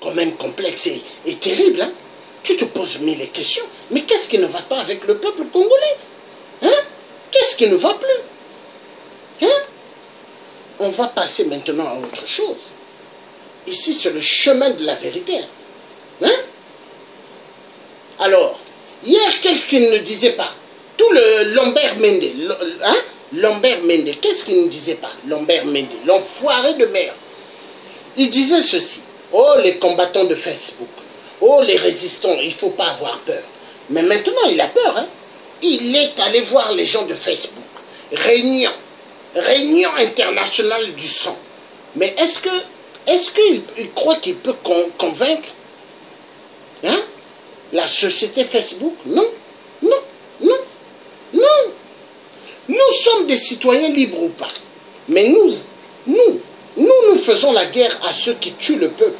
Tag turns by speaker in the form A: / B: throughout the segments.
A: quand même complexe et terrible. Hein? Tu te poses mille questions. Mais qu'est-ce qui ne va pas avec le peuple congolais? Hein? Qu'est-ce qui ne va plus? Hein? On va passer maintenant à autre chose. Ici, c'est le chemin de la vérité. Hein? Alors, hier, qu'est-ce qu'il ne disait pas? Tout le Lambert Mende, hein? Lambert Mende, qu'est-ce qu'il ne disait pas? Lambert Mende, l'enfoiré de merde. Il disait ceci. Oh, les combattants de Facebook. Oh, les résistants, il ne faut pas avoir peur. Mais maintenant, il a peur. Hein? Il est allé voir les gens de Facebook. Réunion internationale du sang. Mais est-ce qu'il croit qu'il peut convaincre hein, la société Facebook? Non, non, non, non. Nous sommes des citoyens libres ou pas. Mais nous faisons la guerre à ceux qui tuent le peuple.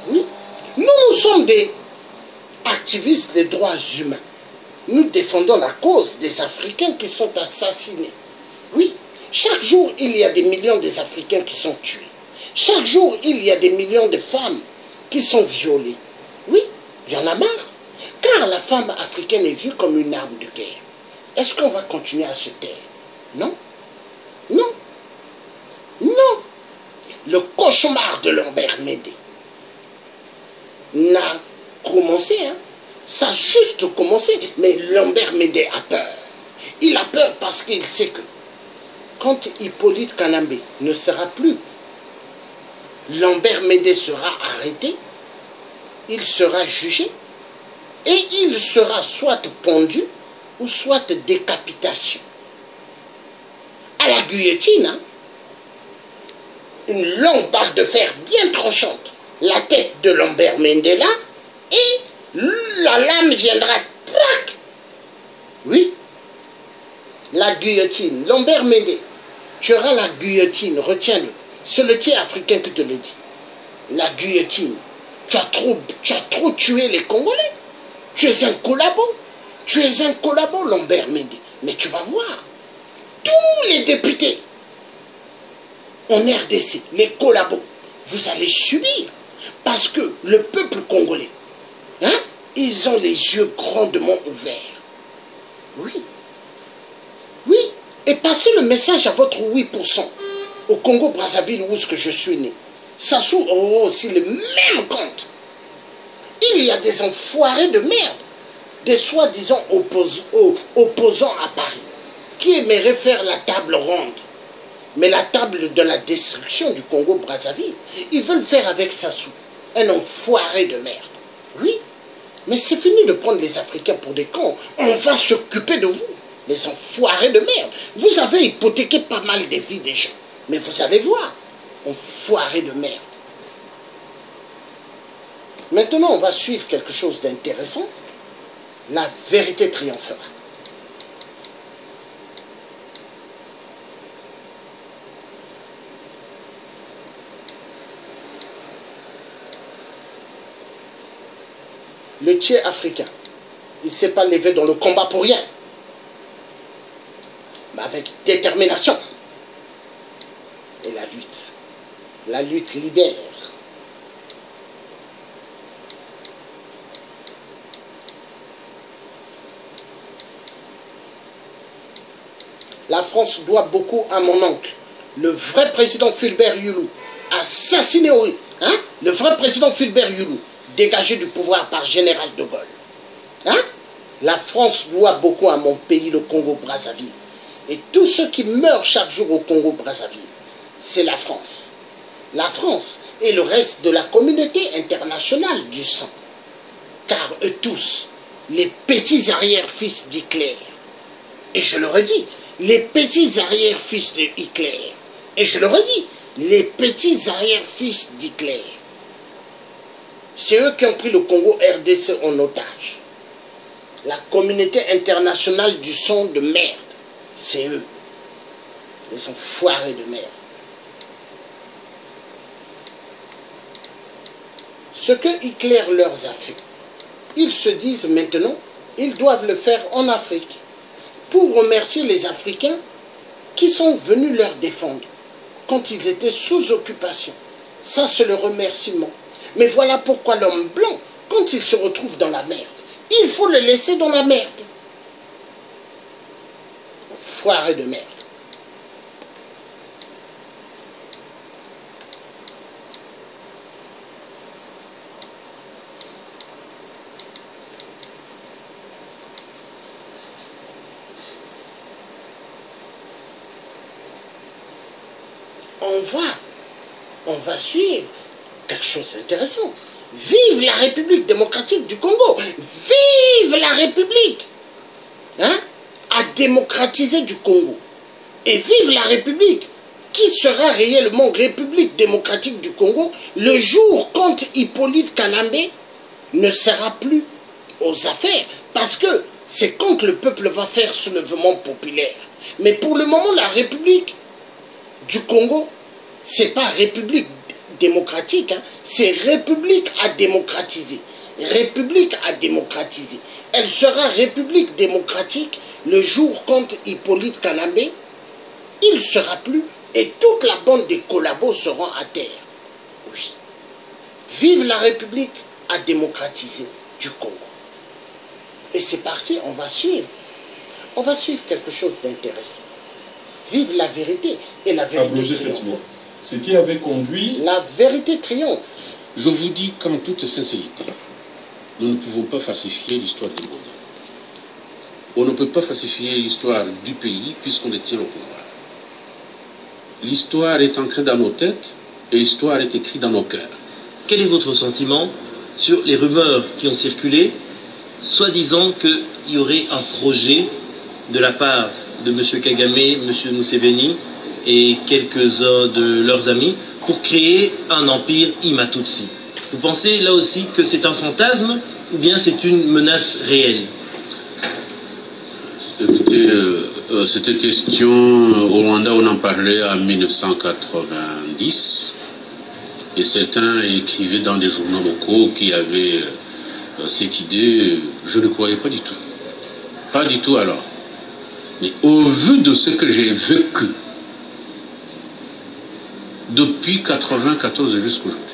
A: Oui. Nous sommes des activistes des droits humains. Nous défendons la cause des Africains qui sont assassinés. Oui. Chaque jour, il y a des millions d'Africains qui sont tués. Chaque jour, il y a des millions de femmes qui sont violées. Oui, il y en a marre. Car la femme africaine est vue comme une arme de guerre. Est-ce qu'on va continuer à se taire? Non. Non. Non. Le cauchemar de Lambert Mende n'a commencé. Hein. Ça a juste commencé. Mais Lambert Mende a peur. Il a peur parce qu'il sait que quand Hippolyte Kanambe ne sera plus, Lambert Mende sera arrêté, il sera jugé, et il sera soit pendu, ou soit décapitation. À la guillotine, hein, une longue barre de fer bien tranchante, la tête de Lambert Mende là, et la lame viendra, trac. Oui, la guillotine, Lambert Mende, tu auras la guillotine, retiens-le. C'est le tiers africain qui te le dit. La guillotine. Tu as trop tué les Congolais. Tu es un collabo. Tu es un collabo, Lambert Mende. Mais tu vas voir. Tous les députés en RDC, les collabos, vous allez subir. Parce que le peuple congolais, hein, ils ont les yeux grandement ouverts. Oui. Oui. Et passez le message à votre 8%. Au Congo-Brazzaville, où est-ce que je suis né. Sassou aura aussi le même compte. Il y a des enfoirés de merde, des soi-disant opposants à Paris, qui aimeraient faire la table ronde. Mais la table de la destruction du Congo-Brazzaville, ils veulent faire avec Sassou, un enfoiré de merde. Oui, mais c'est fini de prendre les Africains pour des cons. On va s'occuper de vous, les enfoirés de merde. Vous avez hypothéqué pas mal des vies des gens. Mais vous allez voir, enfoiré de merde. Maintenant, on va suivre quelque chose d'intéressant. La vérité triomphera. Le tiers africain, il ne s'est pas levé dans le combat pour rien. Mais avec détermination. Et la lutte libère. La France doit beaucoup à mon oncle, le vrai président Fulbert Youlou, assassiné au... Hein? Le vrai président Fulbert Youlou, dégagé du pouvoir par Général de Gaulle. Hein? La France doit beaucoup à mon pays, le Congo-Brazzaville. Et tous ceux qui meurent chaque jour au Congo-Brazzaville, c'est la France. La France et le reste de la communauté internationale du sang. Car eux tous, les petits arrière-fils d'Hitler, et je le redis, les petits arrière-fils de Hitler, et je le redis, les petits arrière-fils d'Hitler, c'est eux qui ont pris le Congo RDC en otage. La communauté internationale du sang de merde, c'est eux. Les enfoirés de merde. Ce que Hitler leur a fait, ils se disent maintenant, ils doivent le faire en Afrique, pour remercier les Africains qui sont venus leur défendre quand ils étaient sous occupation. Ça, c'est le remerciement. Mais voilà pourquoi l'homme blanc, quand il se retrouve dans la merde, il faut le laisser dans la merde. Foiré de merde. On va suivre quelque chose d'intéressant. Vive la République démocratique du Congo. Vive la République, hein, à démocratiser du Congo. Et vive la République qui sera réellement République démocratique du Congo le jour quand Hippolyte Kanambe ne sera plus aux affaires. Parce que c'est quand le peuple va faire soulèvement populaire. Mais pour le moment, la République du Congo, c'est pas République démocratique, hein, c'est République à démocratiser. République à démocratiser. Elle sera République démocratique le jour quand Hippolyte Kanambe, il sera plus, et toute la bande des collabos seront à terre. Oui. Vive la République à démocratiser du Congo. Et c'est parti, on va suivre. On va suivre quelque chose d'intéressant. Vive la vérité. Et la vérité triomphe.
B: Ce qui avait conduit...
A: La vérité triomphe.
C: Je vous dis qu'en toute sincérité, nous ne pouvons pas falsifier l'histoire du monde. On ne peut pas falsifier l'histoire du pays puisqu'on détient le pouvoir. L'histoire est ancrée dans nos têtes et l'histoire est écrite dans nos cœurs.
D: Quel est votre sentiment sur les rumeurs qui ont circulé, soi-disant qu'il y aurait un projet de la part de M. Kagame, M. Museveni et quelques-uns de leurs amis pour créer un empire Imatutsi? Vous pensez là aussi que c'est un fantasme ou bien c'est une menace réelle?
C: Écoutez, cette question au Rwanda, on en parlait en 1990 et certains écrivaient dans des journaux locaux qui avaient cette idée. Je ne croyais pas du tout. Pas du tout alors. Mais au vu de ce que j'ai vécu depuis 1994 jusqu'aujourd'hui,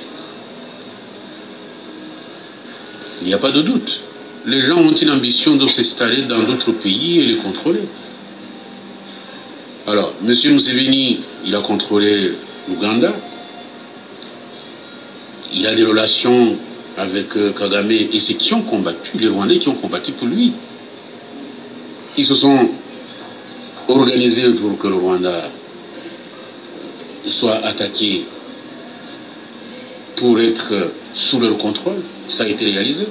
C: il n'y a pas de doute. Les gens ont une ambition de s'installer dans d'autres pays et les contrôler. Alors, M. Museveni, il a contrôlé l'Ouganda. Il a des relations avec Kagame et ceux qui ont combattu, les Rwandais qui ont combattu pour lui. Ils se sont organisés pour que le Rwanda soit attaqué pour être sous leur contrôle. Ça a été réalisé.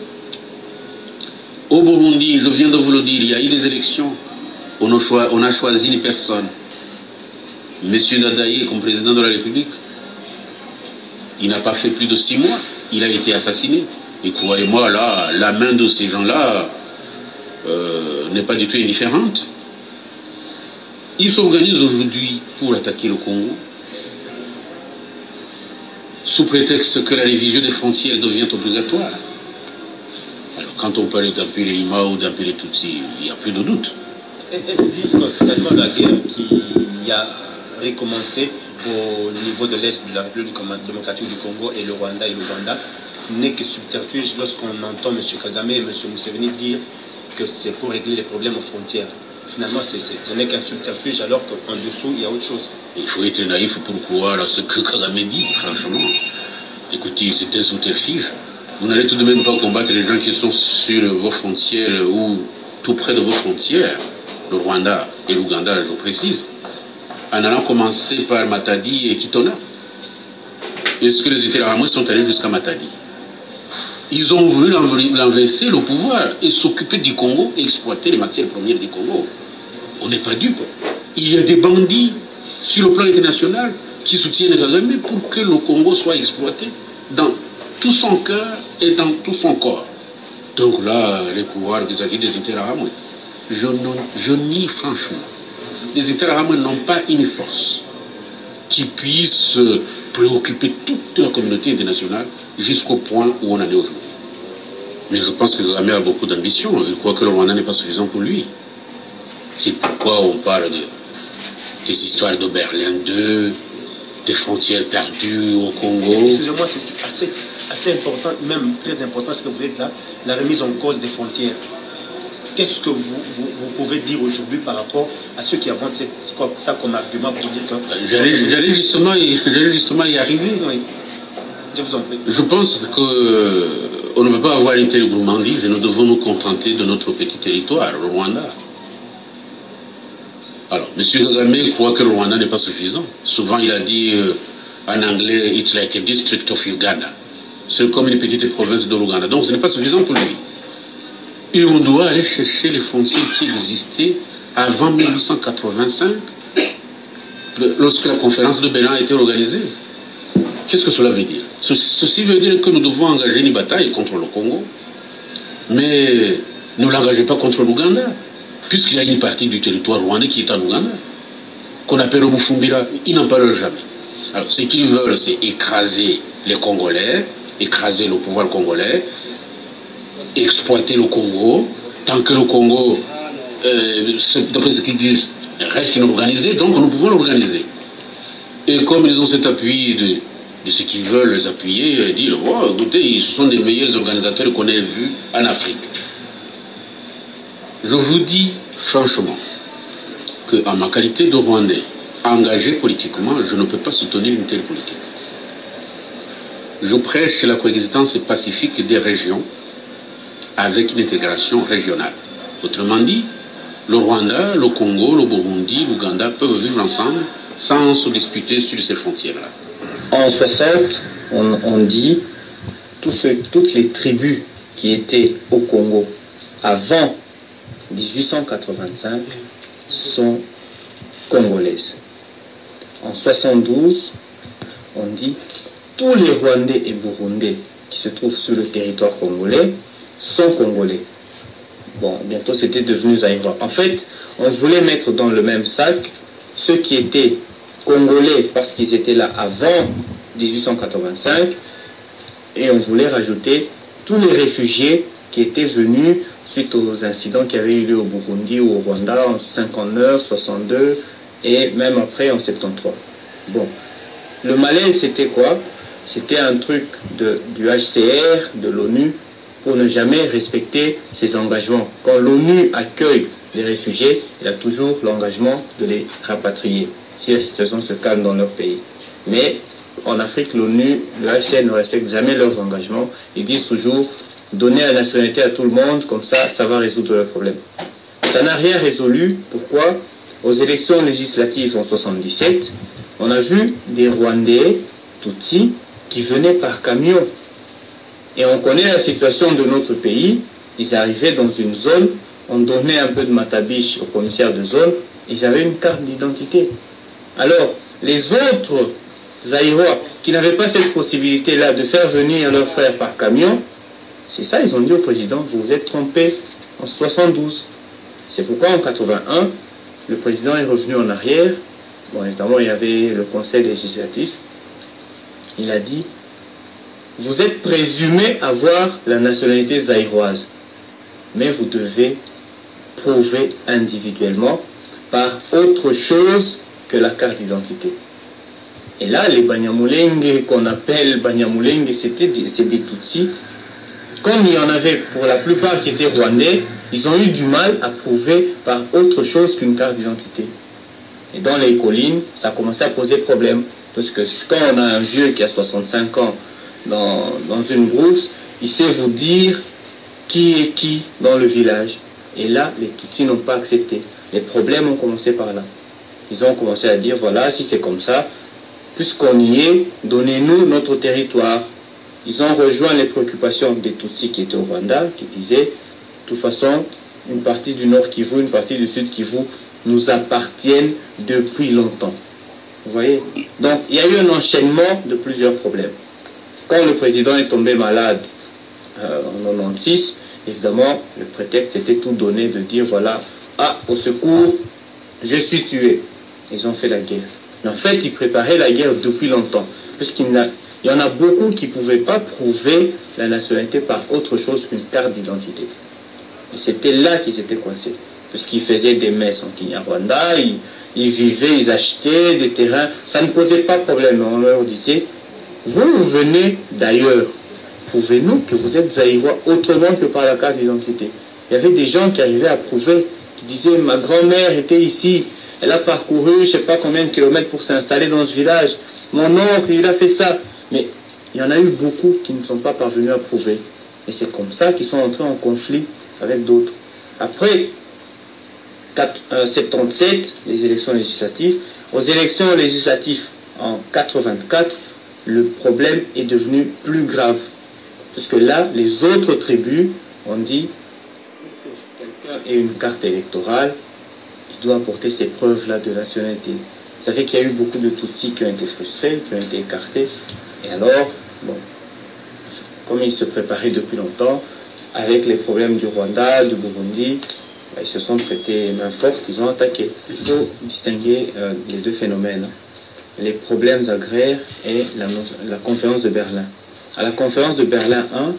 C: Au Burundi, je viens de vous le dire, il y a eu des élections. On a choisi une personne. Monsieur Dadaye, comme président de la République, il n'a pas fait plus de 6 mois. Il a été assassiné. Et croyez-moi, là, la main de ces gens-là n'est pas du tout indifférente. Ils s'organisent aujourd'hui pour attaquer le Congo, sous prétexte que la révision des frontières devient obligatoire. Alors, quand on parle d'appeler Ima ou d'appeler Tutsi, il n'y a plus de doute.
D: Est-ce dire que finalement la guerre qui a recommencé au niveau de l'Est de la République démocratique du Congo et le Rwanda et l'Ouganda n'est que subterfuge lorsqu'on entend M. Kagame et M. Museveni dire que c'est pour régler les problèmes aux frontières? Finalement, ce n'est qu'un subterfuge alors qu'en dessous, il y a autre chose.
C: Il faut être naïf pour croire à ce que Kagame dit, franchement. Écoutez, c'est un subterfuge. Vous n'allez tout de même pas combattre les gens qui sont sur vos frontières ou tout près de vos frontières, le Rwanda et l'Ouganda, je précise, en allant commencer par Matadi et Kitona. Est-ce que les Interahamwe sont allés jusqu'à Matadi? Ils ont voulu l'enverser le pouvoir et s'occuper du Congo et exploiter les matières premières du Congo. On n'est pas dupe. Il y a des bandits sur le plan international qui soutiennent Kagame pour que le Congo soit exploité dans tout son cœur et dans tout son corps. Donc là, les pouvoirs vis-à-vis des Interahamwe, je nie franchement. Les Interahamwe n'ont pas une force qui puisse préoccuper toute la communauté internationale jusqu'au point où on en est aujourd'hui. Mais je pense que Kagame a beaucoup d'ambition. Il croit que le Rwanda n'est pas suffisant pour lui. C'est pourquoi on parle des histoires de Berlin II, des frontières perdues au Congo.
D: Excusez-moi, c'est assez assez importante, même très importante, parce que vous êtes là, la remise en cause des frontières. Qu'est-ce que vous pouvez dire aujourd'hui par rapport à ceux qui avancent ça comme argument pour dire que...
C: J'allais justement y arriver.
D: Oui. Je vous en prie.
C: Je pense qu'on ne peut pas avoir une telle gourmandise et nous devons nous contenter de notre petit territoire, le Rwanda. Alors, M. Kagame croit que le Rwanda n'est pas suffisant. Souvent, il a dit en anglais, it's like a district of Uganda. C'est comme une petite province de l'Ouganda. Donc, ce n'est pas suffisant pour lui. Et on doit aller chercher les frontières qui existaient avant 1885, lorsque la conférence de Berlin a été organisée. Qu'est-ce que cela veut dire? Ceci veut dire que nous devons engager une bataille contre le Congo, mais ne l'engagez pas contre l'Ouganda, puisqu'il y a une partie du territoire rwandais qui est en Ouganda, qu'on appelle le Bufumbira. Ils n'en parlent jamais. Alors, ce qu'ils veulent, c'est écraser les Congolais, écraser le pouvoir congolais, exploiter le Congo, tant que le Congo, d'après ce qu'ils disent, reste inorganisé, donc nous pouvons l'organiser. Et comme ils ont cet appui de ce qu'ils veulent les appuyer, et dire, oh, écoutez, ce sont des meilleurs organisateurs qu'on ait vus en Afrique. Je vous dis franchement qu'en ma qualité de Rwandais, engagé politiquement, je ne peux pas soutenir une telle politique. Je prêche la coexistence pacifique des régions avec une intégration régionale. Autrement dit, le Rwanda, le Congo, le Burundi, l'Ouganda peuvent vivre ensemble sans se disputer sur ces frontières-là.
E: En 60, on dit toutes les tribus qui étaient au Congo avant 1885 sont congolaises. En 72, on dit tous les Rwandais et Burundais qui se trouvent sur le territoire congolais sont congolais. Bon, bientôt c'était devenu zaïrois. En fait, on voulait mettre dans le même sac ceux qui étaient congolais parce qu'ils étaient là avant 1885 et on voulait rajouter tous les réfugiés qui étaient venus suite aux incidents qui avaient eu lieu au Burundi ou au Rwanda en 59, 62 et même après en 73. Bon, le malaise c'était quoi? C'était un truc du HCR, de l'ONU, pour ne jamais respecter ses engagements. Quand l'ONU accueille des réfugiés, il a toujours l'engagement de les rapatrier, si la situation se calme dans leur pays. Mais en Afrique, l'ONU, le HCR ne respecte jamais leurs engagements. Ils disent toujours, donner la nationalité à tout le monde, comme ça, ça va résoudre le problème. Ça n'a rien résolu. Pourquoi? Aux élections législatives en 77, on a vu des Rwandais, Tutsis, qui venaient par camion. Et on connaît la situation de notre pays. Ils arrivaient dans une zone, on donnait un peu de matabiche au commissaire de zone, ils avaient une carte d'identité. Alors, les autres Zaïrois qui n'avaient pas cette possibilité-là de faire venir leurs frères par camion, c'est ça, ils ont dit au président, vous vous êtes trompé en 72. C'est pourquoi en 81, le président est revenu en arrière. Bon, notamment, il y avait le conseil législatif. Il a dit, vous êtes présumé avoir la nationalité zaïroise, mais vous devez prouver individuellement par autre chose que la carte d'identité. Et là, les Banyamulenge, qu'on appelle Banyamulenge, c'est des Tutsis. Comme il y en avait pour la plupart qui étaient rwandais, ils ont eu du mal à prouver par autre chose qu'une carte d'identité. Et dans les collines, ça a commencé à poser problème. Parce que quand on a un vieux qui a 65 ans dans une brousse, il sait vous dire qui est qui dans le village. Et là, les Tutsis n'ont pas accepté. Les problèmes ont commencé par là. Ils ont commencé à dire, voilà, si c'est comme ça, puisqu'on y est, donnez-nous notre territoire. Ils ont rejoint les préoccupations des Tutsis qui étaient au Rwanda, qui disaient, de toute façon, une partie du Nord Kivu, une partie du Sud Kivu nous appartiennent depuis longtemps. Vous voyez? Donc, il y a eu un enchaînement de plusieurs problèmes. Quand le président est tombé malade en 96, évidemment, le prétexte était tout donné de dire, voilà, ah, au secours, je suis tué. Ils ont fait la guerre. Mais en fait, ils préparaient la guerre depuis longtemps. Puisqu'il y en a beaucoup qui ne pouvaient pas prouver la nationalité par autre chose qu'une carte d'identité. Et c'était là qu'ils étaient coincés. Puisqu'ils faisaient des messes en Kinyarwanda, ils vivaient, ils achetaient des terrains. Ça ne posait pas de problème. On leur disait, vous venez d'ailleurs. prouvez-nous que vous êtes zaïrois autrement que par la carte d'identité. Il y avait des gens qui arrivaient à prouver, qui disaient, ma grand-mère était ici, elle a parcouru je ne sais pas combien de kilomètres pour s'installer dans ce village, mon oncle, il a fait ça. Mais il y en a eu beaucoup qui ne sont pas parvenus à prouver. Et c'est comme ça qu'ils sont entrés en conflit avec d'autres. Après 77, les élections législatives, aux élections législatives en 84, le problème est devenu plus grave. Parce que là, les autres tribus ont dit que quelqu'un ait une carte électorale, il doit apporter ces preuves-là de nationalité. Ça fait qu'il y a eu beaucoup de Tutsis qui ont été frustrés, qui ont été écartés. Et alors, bon, comme ils se préparaient depuis longtemps, avec les problèmes du Rwanda, du Burundi, ils se sont traités main forte, ils ont attaqué. Il faut distinguer les deux phénomènes, les problèmes agraires et la conférence de Berlin. À la conférence de Berlin 1,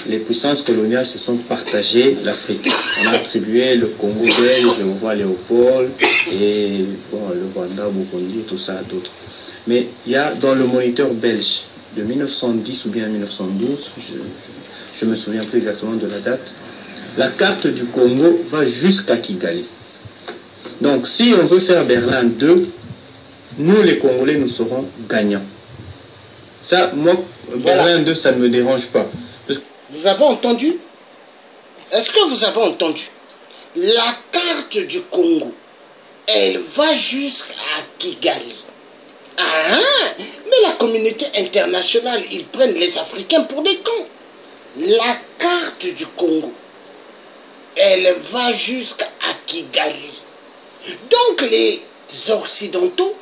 E: les puissances coloniales se sont partagées l'Afrique. On a attribué le Congo belge au roi Léopold et bon, le Rwanda, Burundi et tout ça à d'autres. Mais il y a dans le moniteur belge de 1910 ou bien 1912, je ne me souviens plus exactement de la date, la carte du Congo va jusqu'à Kigali. Donc si on veut faire Berlin 2, nous les Congolais, nous serons gagnants. Ça, moi, voilà. Berlin 2, ça ne me dérange pas.
A: Vous avez entendu? Est-ce que vous avez entendu? La carte du Congo, elle va jusqu'à Kigali. Ah, mais la communauté internationale, ils prennent les Africains pour des cons. La carte du Congo, elle va jusqu'à Kigali. Donc les Occidentaux,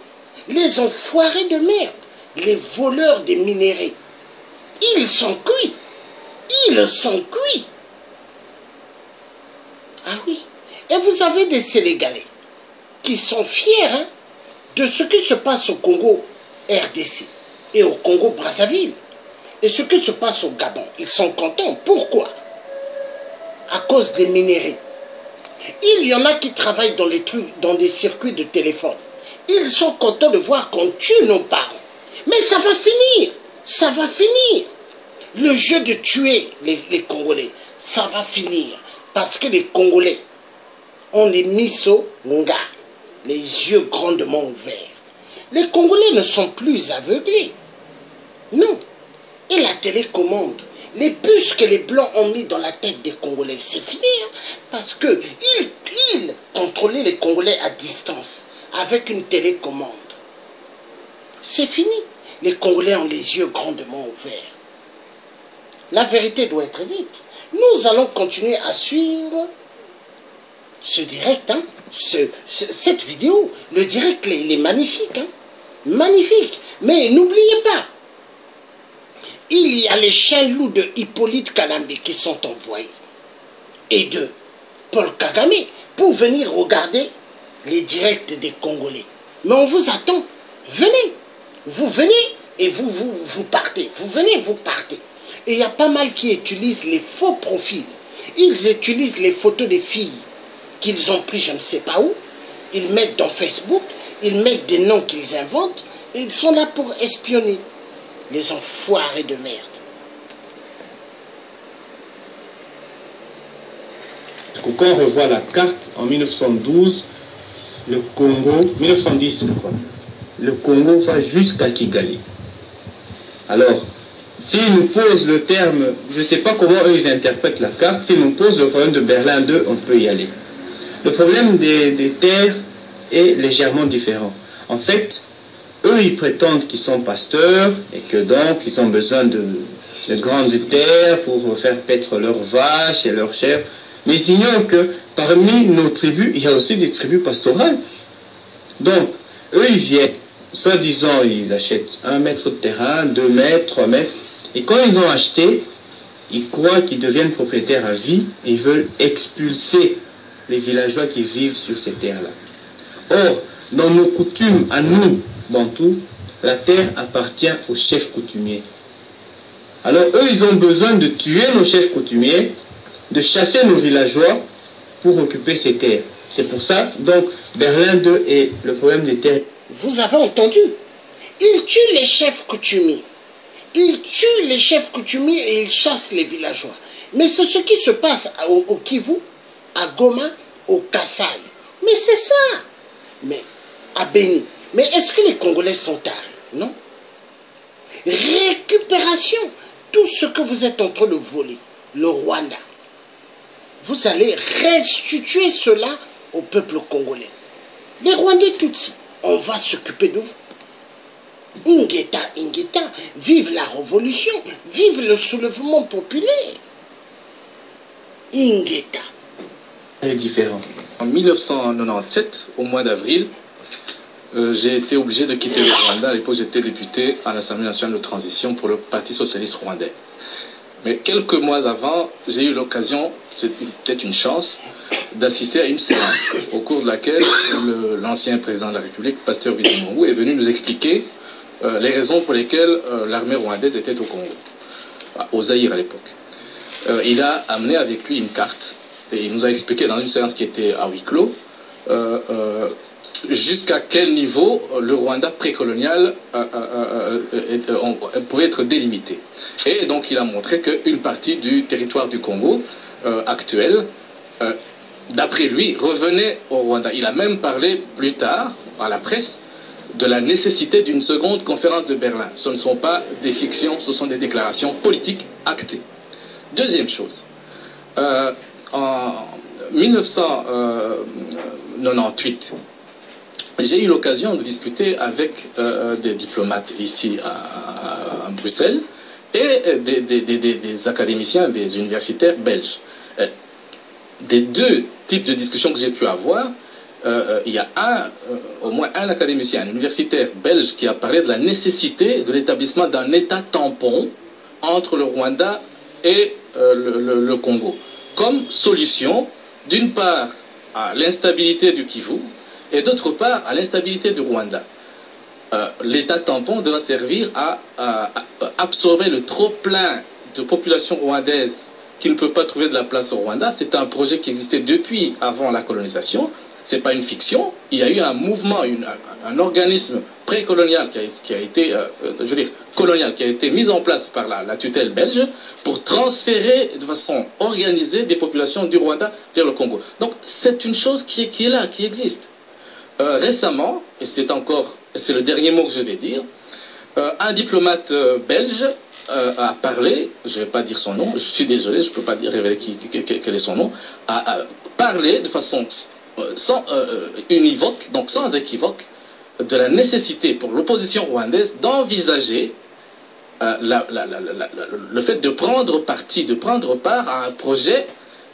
A: les enfoirés de merde, les voleurs des minéraux, ils sont cuits. Ils sont cuits. Ah oui. Et vous avez des Sénégalais qui sont fiers de ce qui se passe au Congo RDC et au Congo Brazzaville et ce qui se passe au Gabon. Ils sont contents. Pourquoi? À cause des minéraux. Il y en a qui travaillent dans les trucs, dans des circuits de téléphone. Ils sont contents de voir qu'on tue nos parents. Mais ça va finir. Ça va finir. Le jeu de tuer les Congolais, ça va finir. Parce que les Congolais ont les miso-nga, les yeux grandement ouverts. Les Congolais ne sont plus aveuglés. Non. Et la télécommande, les puces que les Blancs ont mis dans la tête des Congolais, c'est fini. Parce qu'ils contrôlaient les Congolais à distance, avec une télécommande. C'est fini. Les Congolais ont les yeux grandement ouverts. La vérité doit être dite. Nous allons continuer à suivre ce direct, cette vidéo. Le direct, il est magnifique. Magnifique. Mais n'oubliez pas, il y a les chiens loups de Hippolyte Kalambé qui sont envoyés. Et de Paul Kagame pour venir regarder les directs des Congolais. Mais on vous attend. Venez. Vous venez et vous partez. Vous venez, vous partez. Et il y a pas mal qui utilisent les faux profils. Ils utilisent les photos des filles qu'ils ont pris je ne sais pas où. Ils mettent dans Facebook. Ils mettent des noms qu'ils inventent. Et ils sont là pour espionner. Les enfoirés de merde.
E: Quand on revoit la carte en 1912, le Congo, 1910 je crois, le Congo va jusqu'à Kigali. Alors, s'ils nous posent le terme, je ne sais pas comment eux ils interprètent la carte, s'ils nous posent le problème de Berlin 2, on peut y aller. Le problème des terres est légèrement différent. En fait, eux ils prétendent qu'ils sont pasteurs et que donc ils ont besoin de grandes terres pour faire paître leurs vaches et leurs chèvres. Mais ils ignorent que parmi nos tribus, il y a aussi des tribus pastorales. Donc, eux ils viennent, soi-disant ils achètent 1 mètre de terrain, 2 mètres, 3 mètres. Et quand ils ont acheté, ils croient qu'ils deviennent propriétaires à vie et ils veulent expulser les villageois qui vivent sur ces terres-là. Or, dans nos coutumes, à nous, Bantous, la terre appartient aux chefs coutumiers. Alors eux, ils ont besoin de tuer nos chefs coutumiers, de chasser nos villageois pour occuper ces terres. C'est pour ça, donc, Berlin 2 et le problème des terres.
A: Vous avez entendu? Ils tuent les chefs coutumiers. Ils tuent les chefs coutumiers et ils chassent les villageois. Mais c'est ce qui se passe au Kivu, à Goma, au Kasaï. Mais c'est ça. Mais à Béni. Mais est-ce que les Congolais sont tard? Non. Récupération. Tout ce que vous êtes en train de voler, le Rwanda, vous allez restituer cela au peuple congolais. Les Rwandais Tutsis, on va s'occuper de vous. Ingeta, Ingeta, vive la révolution, vive le soulèvement populaire. Ingeta.
F: C'est différent. En 1997, au mois d'avril, j'ai été obligé de quitter le Rwanda. À l'époque, j'étais député à l'Assemblée nationale de transition pour le Parti socialiste rwandais. Mais quelques mois avant, j'ai eu l'occasion, c'est peut-être une chance, d'assister à une séance au cours de laquelle l'ancien président de la République, Pasteur Bizimungu, est venu nous expliquer les raisons pour lesquelles l'armée rwandaise était au Congo, au Zaïre à l'époque. Il a amené avec lui une carte et il nous a expliqué dans une séance qui était à huis clos jusqu'à quel niveau le Rwanda précolonial pourrait être délimité. Et donc il a montré qu'une partie du territoire du Congo actuel, d'après lui, revenait au Rwanda. Il a même parlé plus tard, à la presse, de la nécessité d'une seconde conférence de Berlin. Ce ne sont pas des fictions, ce sont des déclarations politiques actées. Deuxième chose, en 1998, j'ai eu l'occasion de discuter avec des diplomates ici à Bruxelles et des académiciens, des universitaires belges. Des deux types de discussions que j'ai pu avoir, il y a au moins un académicien, un universitaire belge qui a parlé de la nécessité de l'établissement d'un État tampon entre le Rwanda et le Congo, comme solution, d'une part, à l'instabilité du Kivu, et d'autre part, à l'instabilité du Rwanda. L'État tampon devra servir à absorber le trop-plein de population rwandaise qui ne peut pas trouver de la place au Rwanda. C'est un projet qui existait depuis avant la colonisation. Ce n'est pas une fiction. Il y a eu un mouvement, un organisme précolonial qui a été, je veux dire, colonial, qui a été mis en place par la tutelle belge pour transférer de façon organisée des populations du Rwanda vers le Congo. Donc c'est une chose qui est là, qui existe. Récemment, et c'est le dernier mot que je vais dire, un diplomate belge a parlé, je ne vais pas dire son nom, je suis désolé, je ne peux pas révéler quel est son nom, a parlé de façon univoque, donc sans équivoque, de la nécessité pour l'opposition rwandaise d'envisager le fait de prendre part à un projet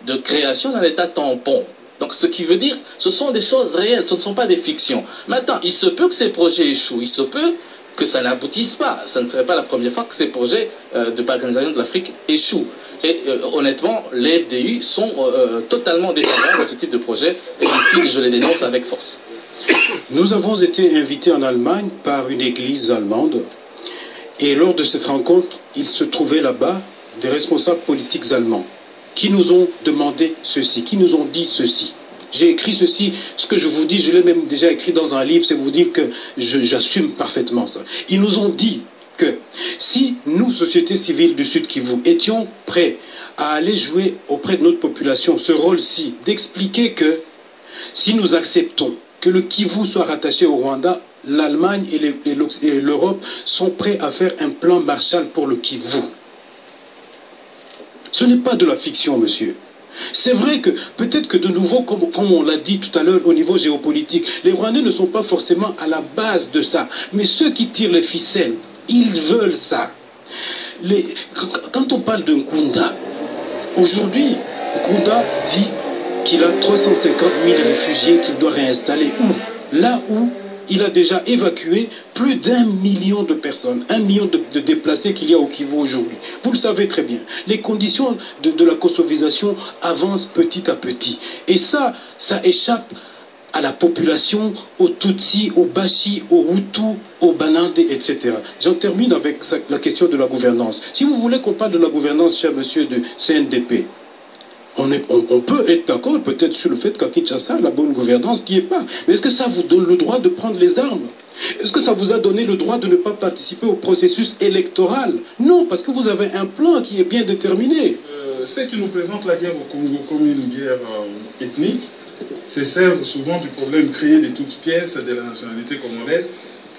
F: de création d'un État tampon. Donc ce qui veut dire, ce sont des choses réelles, ce ne sont pas des fictions. Maintenant, il se peut que ces projets échouent, il se peut que ça n'aboutisse pas. Ça ne serait pas la première fois que ces projets de balkanisation de l'Afrique échouent. Et honnêtement, les FDU sont totalement défavorables à ce type de projet, et ici je les dénonce avec force.
G: Nous avons été invités en Allemagne par une église allemande, et lors de cette rencontre, il se trouvait là-bas des responsables politiques allemands qui nous ont demandé ceci, qui nous ont dit ceci. J'ai écrit ceci, ce que je vous dis, je l'ai même déjà écrit dans un livre, c'est vous dire que j'assume parfaitement ça. Ils nous ont dit que si nous, société civile du Sud Kivu, étions prêts à aller jouer auprès de notre population ce rôle-ci, d'expliquer que si nous acceptons que le Kivu soit rattaché au Rwanda, l'Allemagne et l'Europe sont prêts à faire un plan Marshall pour le Kivu. Ce n'est pas de la fiction, monsieur. C'est vrai que peut-être que de nouveau, comme on l'a dit tout à l'heure au niveau géopolitique, les Rwandais ne sont pas forcément à la base de ça. Mais ceux qui tirent les ficelles, ils veulent ça. Quand on parle de Nkunda, aujourd'hui, Nkunda dit qu'il a 350 000 réfugiés qu'il doit réinstaller. Où? Là où il a déjà évacué plus d'1 million de personnes, 1 million de déplacés qu'il y a au Kivu aujourd'hui. Vous le savez très bien. Les conditions de la kosovisation avancent petit à petit. Et ça échappe à la population, aux Tutsis, aux Bashi, aux Hutus, aux Banande, etc. J'en termine avec la question de la gouvernance. Si vous voulez qu'on parle de la gouvernance, cher monsieur du CNDP, On peut être d'accord peut-être sur le fait qu'à Kinshasa, la bonne gouvernance n'y est pas. Mais est-ce que ça vous donne le droit de prendre les armes? Est-ce que ça vous a donné le droit de ne pas participer au processus électoral? Non, parce que vous avez un plan qui est bien déterminé.
B: Ceux qui nous présentent la guerre au Congo comme une guerre ethnique se servent souvent du problème créé de toutes pièces de la nationalité congolaise,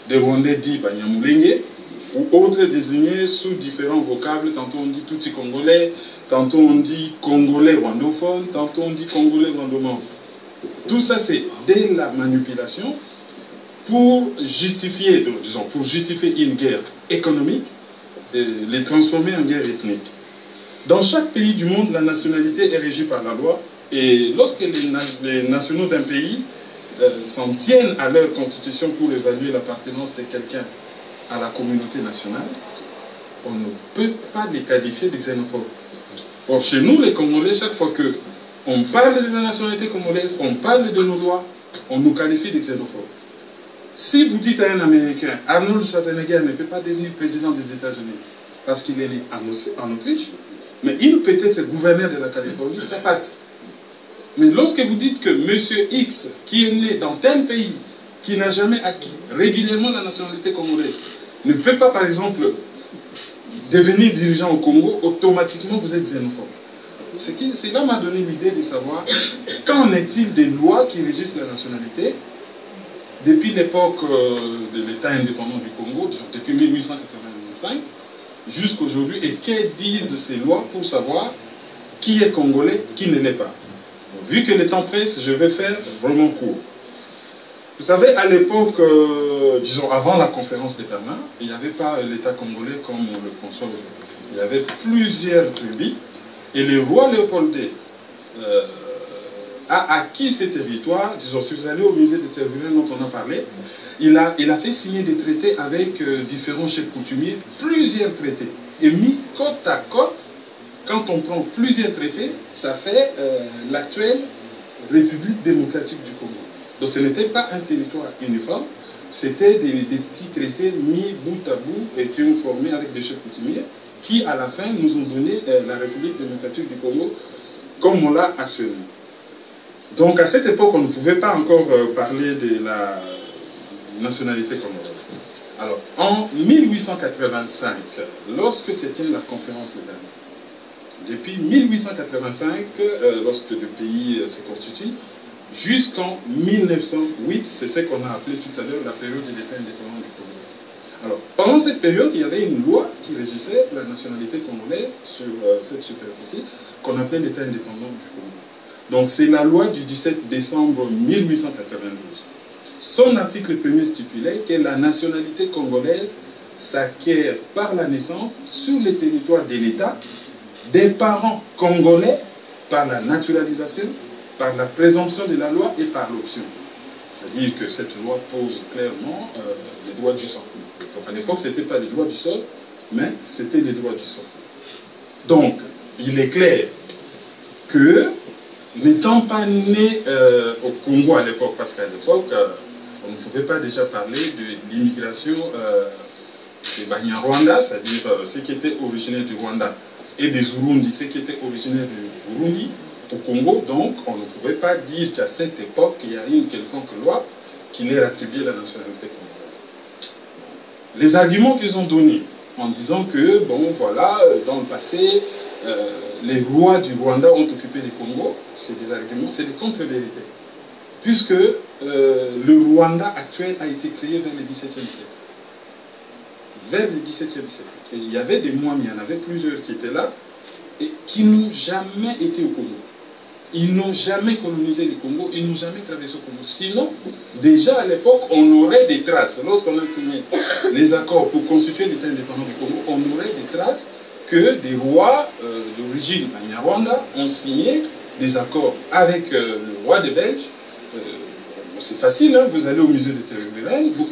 B: des Rwandais dits Banyamulenge, ou autres désignés sous différents vocables. Tantôt on dit Tutsi congolais, tantôt on dit congolais rwandophone, tantôt on dit congolais rwandomorphe. Tout ça c'est de la manipulation pour justifier, disons, pour justifier une guerre économique, et les transformer en guerre ethnique. Dans chaque pays du monde, la nationalité est régie par la loi, et lorsque les nationaux d'un pays s'en tiennent à leur constitution pour évaluer l'appartenance de quelqu'un à la communauté nationale, on ne peut pas les qualifier de xénophobes. Or, chez nous, les Congolais, chaque fois qu'on parle de la nationalité congolaise, on parle de nos lois, on nous qualifie de xénophobes. Si vous dites à un Américain, Arnold Schwarzenegger ne peut pas devenir président des États-Unis parce qu'il est né en Autriche, mais il peut être gouverneur de la Californie, ça passe. Mais lorsque vous dites que M. X, qui est né dans tel pays, qui n'a jamais acquis régulièrement la nationalité congolaise, ne peut pas, par exemple, devenir dirigeant au Congo, automatiquement vous êtes xénophobe. Cela m'a donné l'idée de savoir qu'en est-il des lois qui régissent la nationalité depuis l'époque de l'État indépendant du Congo, depuis 1885 jusqu'aujourd'hui, et que disent ces lois pour savoir qui est congolais, qui ne l'est pas. Vu que le temps presse, je vais faire vraiment court. Vous savez, à l'époque, disons avant la conférence de Berlin, il n'y avait pas l'État congolais comme on le conçoit aujourd'hui. Il y avait plusieurs tribus, et le roi Léopold II a acquis ces territoires. Disons, si vous allez au musée de Tervuren dont on a parlé, il a fait signer des traités avec différents chefs coutumiers, plusieurs traités, et mis côte à côte. Quand on prend plusieurs traités, ça fait l'actuelle République démocratique du Congo. Donc ce n'était pas un territoire uniforme, c'était des petits traités mis bout à bout et qui ont formé avec des chefs coutumiers qui, à la fin, nous ont donné la République démocratique du Congo comme on l'a actuellement. Donc à cette époque, on ne pouvait pas encore parler de la nationalité congolaise. Alors, en 1885, lorsque se tient la conférence de Berlin, depuis 1885, lorsque le pays se constitue, jusqu'en 1908, c'est ce qu'on a appelé tout à l'heure la période de l'État indépendant du Congo. Alors, pendant cette période, il y avait une loi qui régissait la nationalité congolaise sur cette superficie, qu'on appelait l'État indépendant du Congo. Donc, c'est la loi du 17 décembre 1892. Son article premier stipulait que la nationalité congolaise s'acquiert par la naissance sur le territoire de l'État des parents congolais par la naturalisation, par la présomption de la loi et par l'option. C'est-à-dire que cette loi pose clairement les droits du sol. Donc à l'époque, ce n'était pas les droits du sol, mais c'était les droits du sol. Donc, il est clair que, n'étant pas né au Congo à l'époque, parce qu'à l'époque, on ne pouvait pas déjà parler de l'immigration des Banyarwanda, c'est-à-dire ceux qui étaient originaires du Rwanda, et des Urundi, ceux qui étaient originaires du Burundi, au Congo. Donc on ne pouvait pas dire qu'à cette époque il y a une quelconque loi qui leur attribuait la nationalité congolaise. Les arguments qu'ils ont donnés en disant que, bon voilà, dans le passé, les rois du Rwanda ont occupé le Congo, c'est des arguments, c'est des contre-vérités. Puisque le Rwanda actuel a été créé vers le XVIIe siècle. Vers le XVIIe siècle. Et il y avait des Mwami, il y en avait plusieurs qui étaient là, et qui n'ont jamais été au Congo. Ils n'ont jamais colonisé le Congo, ils n'ont jamais traversé le Congo. Sinon, déjà à l'époque, on aurait des traces. Lorsqu'on a signé les accords pour constituer l'État indépendant du Congo, on aurait des traces que des rois d'origine Banyarwanda ont signé des accords avec le roi des Belges. C'est facile, hein, vous allez au musée de Tervuren, vous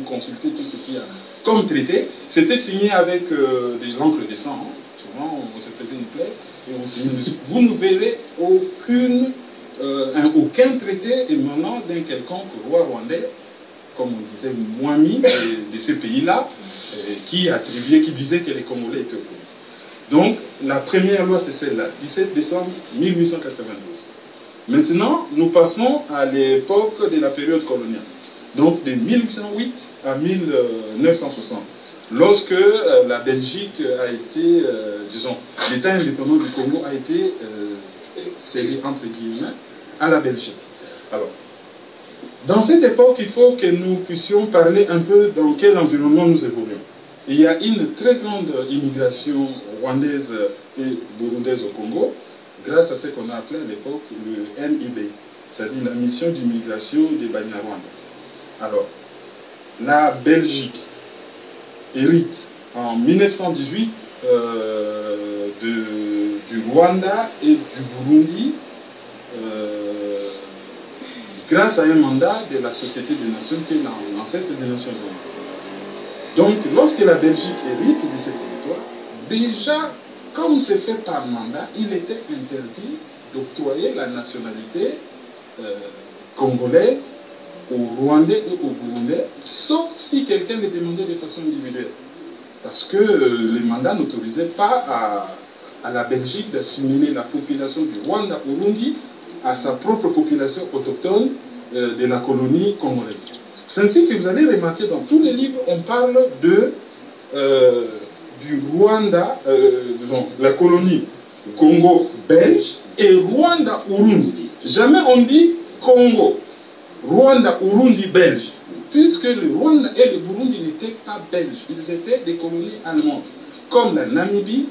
B: consultez tout ce qu'il y a comme traité. C'était signé avec de l'encre de sang. Hein. Souvent, on se faisait une plaie et on signait dessus. Vous ne verrez aucun traité émanant d'un quelconque roi rwandais, comme on disait, Mwami, de ce pays-là, qui disait que les Congolais étaient au Congo. Donc, la première loi, c'est celle-là, 17 décembre 1892. Maintenant, nous passons à l'époque de la période coloniale. Donc, de 1808 à 1960. Lorsque la Belgique a été, disons, l'État indépendant du Congo a été cédé, entre guillemets, à la Belgique. Alors, dans cette époque, il faut que nous puissions parler un peu dans quel environnement nous évoluons. Il y a une très grande immigration rwandaise et burundaise au Congo, grâce à ce qu'on a appelé à l'époque le NIB, c'est-à-dire la mission d'immigration des Banyarwanda. Alors, la Belgique hérite en 1918 du Rwanda et du Burundi grâce à un mandat de la Société des Nations qui est l'ancêtre des Nations Unies. Donc, lorsque la Belgique hérite de ces territoires, déjà, comme c'est fait par mandat, il était interdit d'octroyer la nationalité congolaise aux Rwandais et aux Burundais, sauf si quelqu'un le demandait de façon individuelle. Parce que les mandats n'autorisaient pas à la Belgique d'assimiler la population du Rwanda-Burundi à sa propre population autochtone de la colonie congolaise. C'est ainsi que vous allez remarquer dans tous les livres, on parle du Rwanda, la colonie Congo belge et Rwanda-Urundi. Jamais on dit Congo, Rwanda-Urundi belge, puisque le Rwanda et le Burundi n'étaient pas belges, ils étaient des colonies allemandes, comme la Namibie,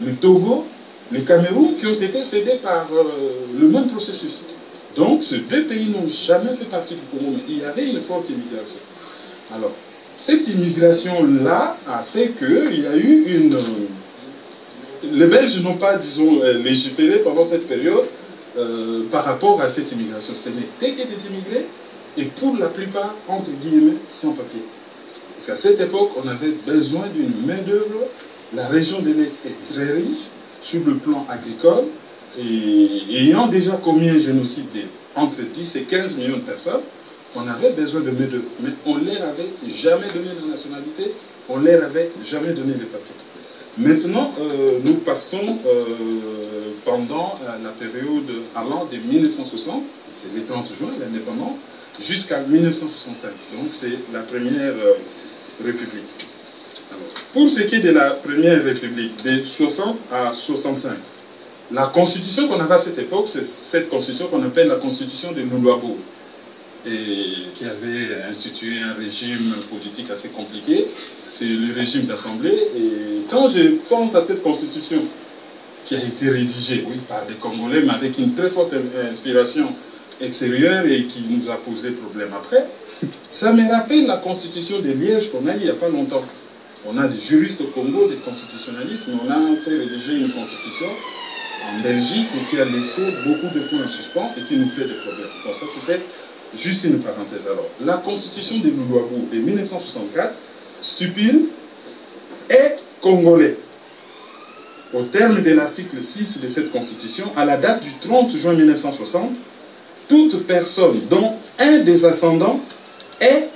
B: le Togo, le Cameroun, qui ont été cédés par le même processus. Donc, ces deux pays n'ont jamais fait partie du Congo, mais il y avait une forte immigration. Alors, cette immigration-là a fait qu'il y a eu une... Les Belges n'ont pas, disons, légiféré pendant cette période par rapport à cette immigration. Ce n'était que des immigrés, et pour la plupart, entre guillemets, sans papier. Parce qu'à cette époque, on avait besoin d'une main-d'œuvre. La région de l'Est est très riche sur le plan agricole, et ayant déjà commis un génocide entre 10 et 15 millions de personnes, on avait besoin de main-d'œuvre. Mais on ne leur avait jamais donné la nationalité, on ne leur avait jamais donné les papiers. Maintenant, nous passons pendant la période allant de 1960, le 30 juin, l'indépendance, jusqu'à 1965. Donc c'est la première République. Alors, pour ce qui est de la première République, de 60 à 65, la constitution qu'on avait à cette époque, c'est cette constitution qu'on appelle la constitution de Luluabo, et qui avait institué un régime politique assez compliqué. C'est le régime d'assemblée. Et quand je pense à cette constitution qui a été rédigée, oui, par des Congolais, mais avec une très forte inspiration extérieure et qui nous a posé problème après, ça me rappelle la constitution de Liège qu'on a eu il n'y a pas longtemps. On a des juristes au Congo, des constitutionnalistes, mais on a fait rédiger une constitution en Belgique qui a laissé beaucoup de points en suspens et qui nous fait des problèmes. Bon, ça c'était juste une parenthèse. Alors, la constitution de Luluabo de 1964 stipule être congolais. Au terme de l'article 6 de cette constitution, à la date du 30 juin 1960, toute personne dont un des ascendants est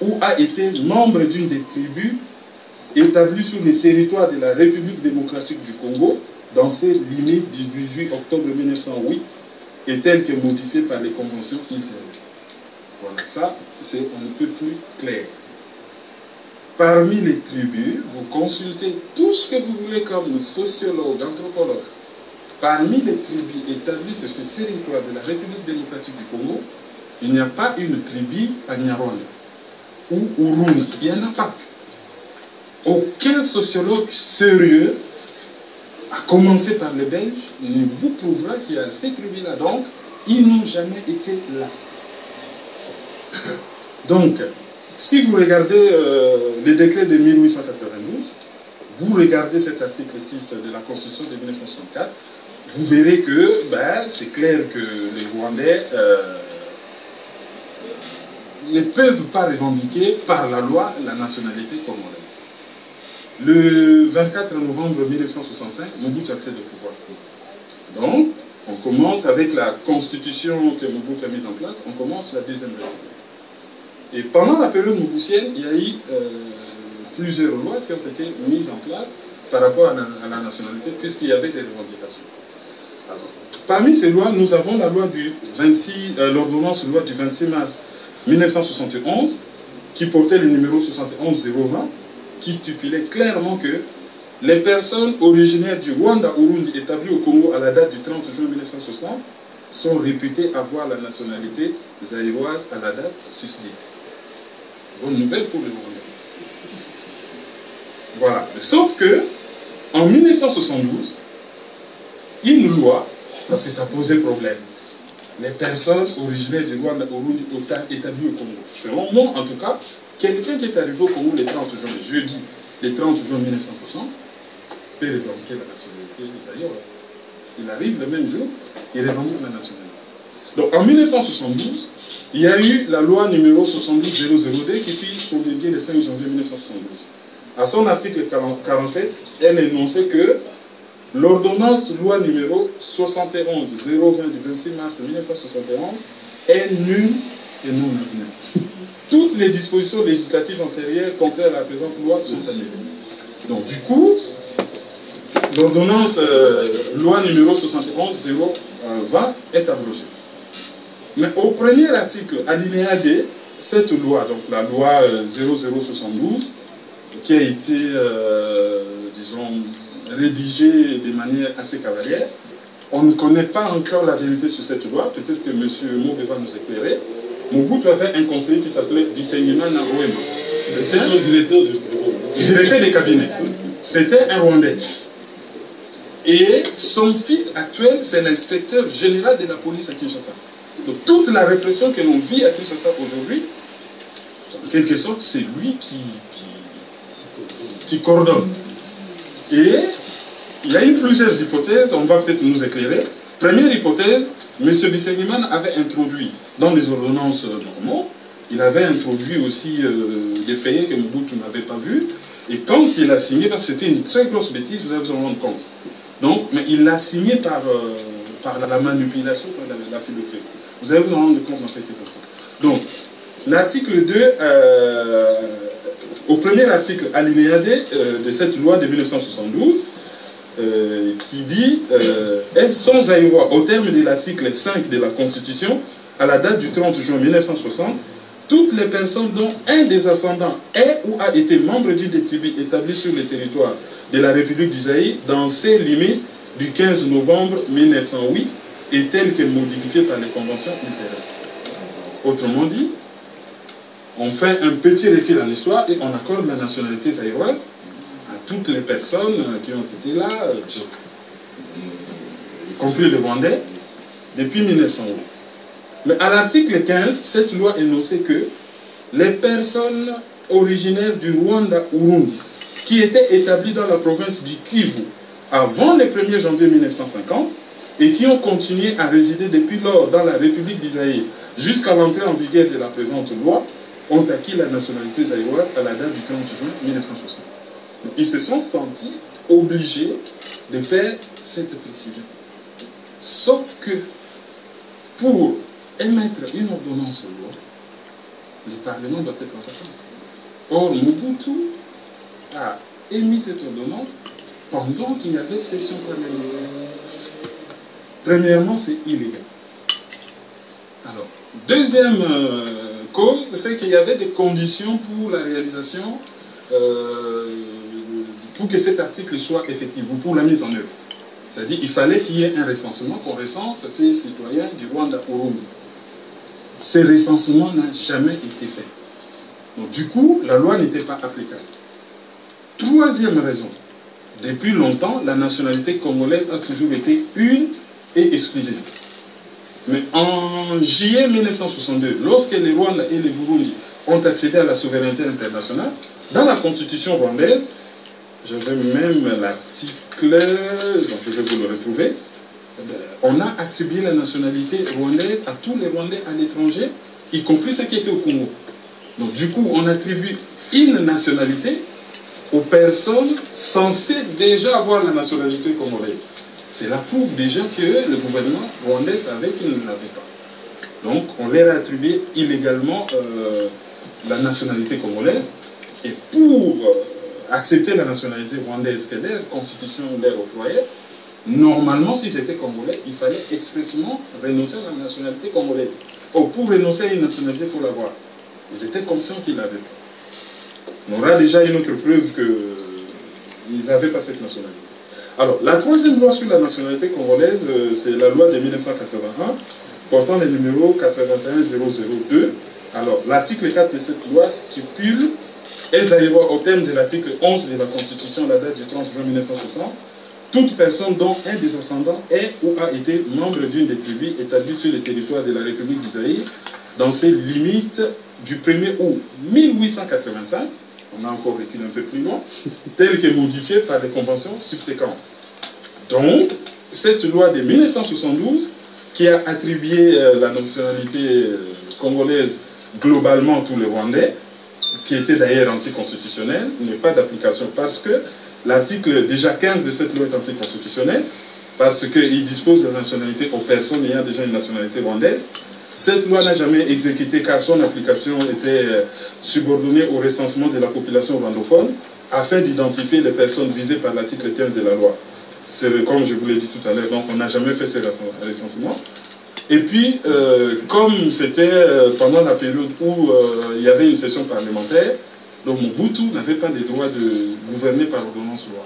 B: ou a été membre d'une des tribus établies sur le territoire de la République démocratique du Congo, dans ses limites du 18 octobre 1908, et telles que modifiées par les conventions ultérieures. Voilà, ça, c'est un peu plus clair. Parmi les tribus, vous consultez tout ce que vous voulez comme sociologue, anthropologue. Parmi les tribus établies sur ce territoire de la République démocratique du Congo, il n'y a pas une tribu Banyarwanda ou Urundi. Il n'y en a pas. Aucun sociologue sérieux, à commencer par les Belges, ne vous prouvera qu'il y a ces tribus-là. Donc, ils n'ont jamais été là. Donc, si vous regardez le décret de 1892, vous regardez cet article 6 de la Constitution de 1964, vous verrez que c'est clair que les Rwandais ne peuvent pas revendiquer par la loi la nationalité congolaise. Le 24 novembre 1965, Mobutu accède au pouvoir. Donc, on commence avec la constitution que Mobutu a mise en place, on commence la deuxième république. Et pendant la période mobutuienne, il y a eu plusieurs lois qui ont été mises en place par rapport à la nationalité, puisqu'il y avait des revendications. Alors, parmi ces lois, nous avons la loi du l'ordonnance loi du 26 mars 1971, qui portait le numéro 71-020, qui stipulait clairement que les personnes originaires du Rwanda-Urundi établies au Congo à la date du 30 juin 1960 sont réputées avoir la nationalité zaïroise à la date susdite. Bonne nouvelle pour les Rwandais. Voilà. Sauf que, en 1972, une loi, parce que ça posait problème, les personnes originaires du Rwanda-Urundi établies au Congo. Selon moi, en tout cas, quelqu'un qui est arrivé au Congo le 30 juin, jeudi, le 30 juin 1960, peut revendiquer la nationalité zaïroise. Il arrive le même jour, il revendique la nationalité. Donc en 1972, il y a eu la loi numéro 72-002 qui fut promulguée le 5 janvier 1972. À son article 47, elle énonçait que l'ordonnance loi numéro 71-020 du 26 mars 1971 est nulle et non applicable. Toutes les dispositions législatives antérieures contraires à la présente loi sont annulées. Donc du coup, l'ordonnance loi numéro 71-020 est abrogée. Mais au premier article, alinéa D, cette loi, donc la loi 0072, qui a été, disons, rédigée de manière assez cavalière, on ne connaît pas encore la vérité sur cette loi. Peut-être que M. Moube va nous éclairer. Mobutu avait un conseiller qui s'appelait Bisengimana Oema. C'était le directeur des cabinets. C'était un Rwandais. Et son fils actuel, c'est l'inspecteur général de la police à Kinshasa. Donc toute la répression que l'on vit à Kinshasa aujourd'hui, en quelque sorte, c'est lui qui coordonne. Et il y a eu plusieurs hypothèses, on va peut-être nous éclairer. Première hypothèse, M. Bisengimana avait introduit dans les ordonnances normaux, il avait introduit aussi des faits que Mobutu n'avait pas vus. Et quand il a signé, parce que c'était une très grosse bêtise, vous allez vous en rendre compte. Donc, mais il l'a signé par la manipulation, par la filouterie. Vous allez vous en rendre compte dans quelques instants. Donc, l'article 2, au premier article alinéa D de cette loi de 1972, qui dit est sans aïrois au terme de l'article 5 de la Constitution, à la date du 30 juin 1960, toutes les personnes dont un des ascendants est ou a été membre d'une des tribus établies sur le territoire de la République du Zaïre dans ses limites du 15 novembre 1908 et telles que modifiées par les conventions ultérieures. Autrement dit, on fait un petit recul en histoire et on accorde la nationalité zaïroise à toutes les personnes qui ont été là, y compris les Rwandais, depuis 1908. Mais à l'article 15, cette loi énonçait que les personnes originaires du Rwanda-Urundi qui étaient établies dans la province du Kivu avant le 1er janvier 1950 et qui ont continué à résider depuis lors dans la République d'Isaïe jusqu'à l'entrée en vigueur de la présente loi ont acquis la nationalité zaïroise à la date du 30 juin 1960. Donc, ils se sont sentis obligés de faire cette précision. Sauf que pour émettre une ordonnance de loi, le Parlement doit être en vacances. Or, Mobutu a émis cette ordonnance pendant qu'il y avait session parlementaire. Premièrement, c'est illégal. Alors, deuxième cause, c'est qu'il y avait des conditions pour la réalisation, pour que cet article soit effectif, ou pour la mise en œuvre. C'est-à-dire qu'il fallait qu'il y ait un recensement qu'on recense ces citoyens du Rwanda-Urundi. Ce recensement n'a jamais été fait. Donc du coup, la loi n'était pas applicable. Troisième raison, depuis longtemps, la nationalité congolaise a toujours été une et exclusive. Mais en juillet 1962, lorsque les Rwandais et les Burundi ont accédé à la souveraineté internationale, dans la constitution rwandaise, j'avais même l'article, je vais vous le retrouver, on a attribué la nationalité rwandaise à tous les Rwandais à l'étranger, y compris ceux qui étaient au Congo. Donc du coup, on attribue une nationalité aux personnes censées déjà avoir la nationalité congolaise. Cela prouve déjà que le gouvernement rwandais savait qu'il ne l'avait pas. Donc on leur a attribué illégalement la nationalité congolaise. Et pour accepté la nationalité rwandaise que leur constitution leur octroyait, normalement, s'ils étaient congolais, il fallait expressément renoncer à la nationalité congolaise. Or, pour renoncer à une nationalité, il faut l'avoir. Ils étaient conscients qu'ils l'avaient pas. On aura déjà une autre preuve qu'ils n'avaient pas cette nationalité. Alors, la troisième loi sur la nationalité congolaise, c'est la loi de 1981, portant le numéro 81002. Alors, l'article 4 de cette loi stipule, au terme de l'article 11 de la Constitution, la date du 30 juin 1960, toute personne dont un des ascendants est ou a été membre d'une des tribus établies sur le territoire de la République du Zaïre, dans ses limites du 1er août 1885, on a encore reculé un peu plus loin, tel que modifié par les conventions subséquentes. Donc, cette loi de 1972, qui a attribué la nationalité congolaise globalement à tous les Rwandais, qui était d'ailleurs anticonstitutionnelle, n'est pas d'application parce que l'article déjà 15 de cette loi est anticonstitutionnel, parce qu'il dispose de la nationalité aux personnes ayant déjà une nationalité rwandaise. Cette loi n'a jamais exécuté car son application était subordonnée au recensement de la population rwandophone afin d'identifier les personnes visées par l'article 15 de la loi. C'est comme je vous l'ai dit tout à l'heure, donc on n'a jamais fait ce recensement. Et puis, comme c'était pendant la période où il y avait une session parlementaire, donc Mobutu n'avait pas le droit de gouverner par ordonnance loi.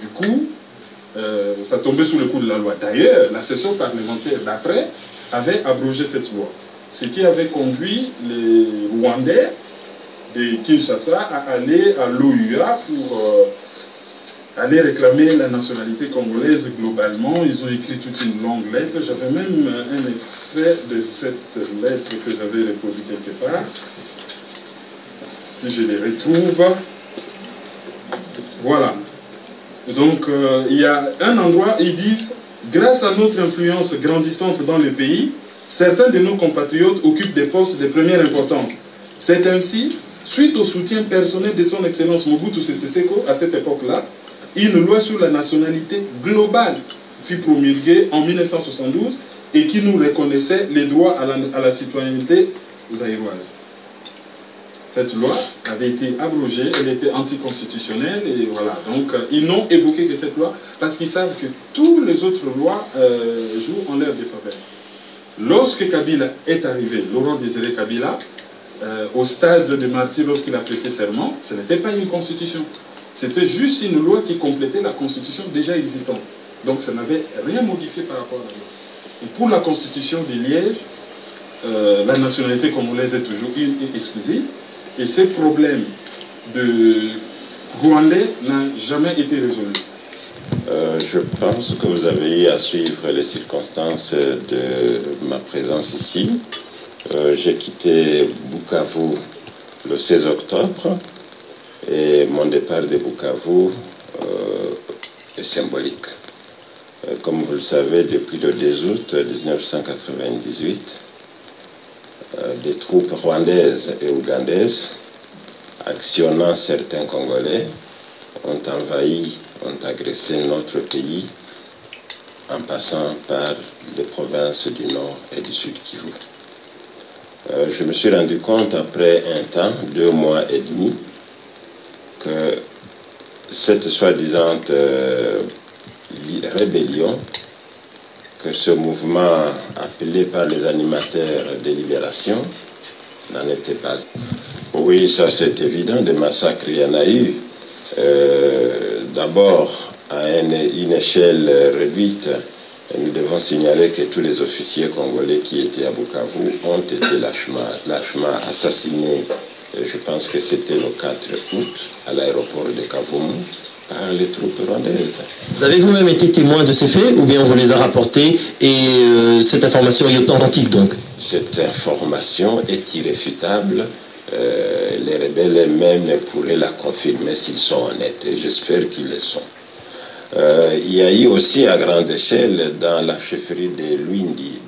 B: Du coup, ça tombait sous le coup de la loi. D'ailleurs, la session parlementaire d'après avait abrogé cette loi. Ce qui avait conduit les Rwandais de Kinshasa à aller à l'OUA pour aller réclamer la nationalité congolaise globalement. Ils ont écrit toute une longue lettre. J'avais même un extrait de cette lettre que j'avais reproduit quelque part. Si je les retrouve. Voilà. Donc, il y a un endroit, ils disent, grâce à notre influence grandissante dans le pays, certains de nos compatriotes occupent des postes de première importance. C'est ainsi, suite au soutien personnel de son Excellence Mobutu Sese Seko à cette époque-là, une loi sur la nationalité globale fut promulguée en 1972 et qui nous reconnaissait les droits à la citoyenneté zaïroise. Cette loi avait été abrogée, elle était anticonstitutionnelle, et voilà. Donc, ils n'ont évoqué que cette loi parce qu'ils savent que toutes les autres lois jouent en leur défaveur. Lorsque Kabila est arrivé, Laurent Désiré Kabila, au stade de martyr, lorsqu'il a prêté serment, ce n'était pas une constitution. C'était juste une loi qui complétait la constitution déjà existante. Donc, ça n'avait rien modifié par rapport à la loi. Et pour la constitution de Liège, la nationalité congolaise est toujours exclusive. Et ce problème de Rwandais n'a jamais été résolu.
H: Je pense que vous avez eu à suivre les circonstances de ma présence ici. J'ai quitté Bukavu le 16 octobre et mon départ de Bukavu est symbolique. Comme vous le savez, depuis le 10 août 1998, des troupes rwandaises et ougandaises, actionnant certains Congolais, ont envahi, ont agressé notre pays en passant par les provinces du Nord et du Sud Kivu. Je me suis rendu compte après un temps, 2 mois et demi, que cette soi-disant rébellion, que ce mouvement appelé par les animateurs de libération n'en était pas. Oui, ça c'est évident, des massacres il y en a eu. D'abord, à une échelle réduite, nous devons signaler que tous les officiers congolais qui étaient à Bukavu ont été lâchement assassinés. Je pense que c'était le 4 août à l'aéroport de Kavumu par les troupes rwandaises.
D: Vous avez vous-même été témoin de ces faits ou bien on vous les a rapportés et cette information est authentique donc?
H: Cette information est irréfutable. Les rebelles eux-mêmes pourraient la confirmer s'ils sont honnêtes et j'espère qu'ils le sont. Il y a eu aussi à grande échelle dans la chefferie de Lwindi,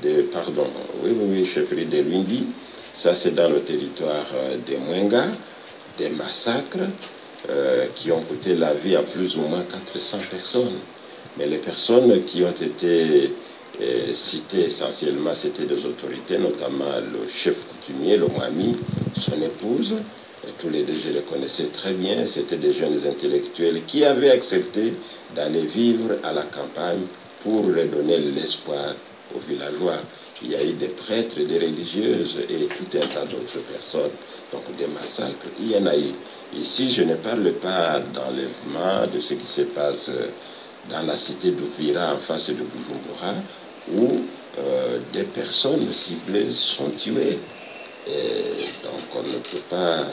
H: chefferie de Lwindi, ça c'est dans le territoire de Mwenga, des massacres qui ont coûté la vie à plus ou moins 400 personnes. Mais les personnes qui ont été citées essentiellement, c'était des autorités, notamment le chef coutumier, le Mwami, son épouse, tous les deux, je les connaissais très bien. C'était des jeunes intellectuels qui avaient accepté d'aller vivre à la campagne pour leur donner l'espoir aux villageois. Il y a eu des prêtres, des religieuses et tout un tas d'autres personnes. Donc des massacres, il y en a eu. Ici, je ne parle pas d'enlèvement, de ce qui se passe dans la cité d'Ouvira, en face de Bujumbura, où des personnes ciblées sont tuées. Et donc on ne peut pas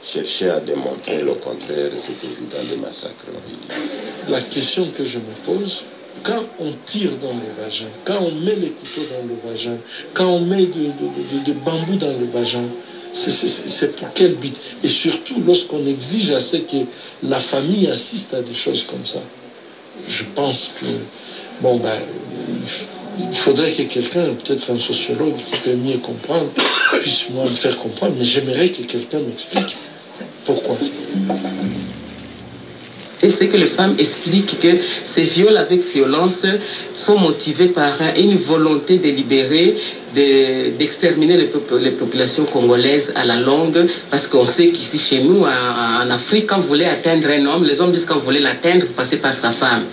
H: chercher à démontrer le contraire, c'est évident, des massacres.
I: La question que je me pose, quand on tire dans le vagin, quand on met les couteaux dans le vagin, quand on met de bambou dans le vagin, c'est pour quel but? Et surtout lorsqu'on exige à ce que la famille assiste à des choses comme ça. Je pense que, bon ben, il faudrait que quelqu'un, peut-être un sociologue qui peut mieux comprendre, puisse moi me faire comprendre, mais j'aimerais que quelqu'un m'explique pourquoi.
J: Et c'est que les femmes expliquent que ces viols avec violence sont motivés par une volonté délibérée d'exterminer les populations congolaises à la longue, parce qu'on sait qu'ici chez nous, en Afrique, quand vous voulez atteindre un homme, les hommes disent quand vous voulez l'atteindre, vous passez par sa femme.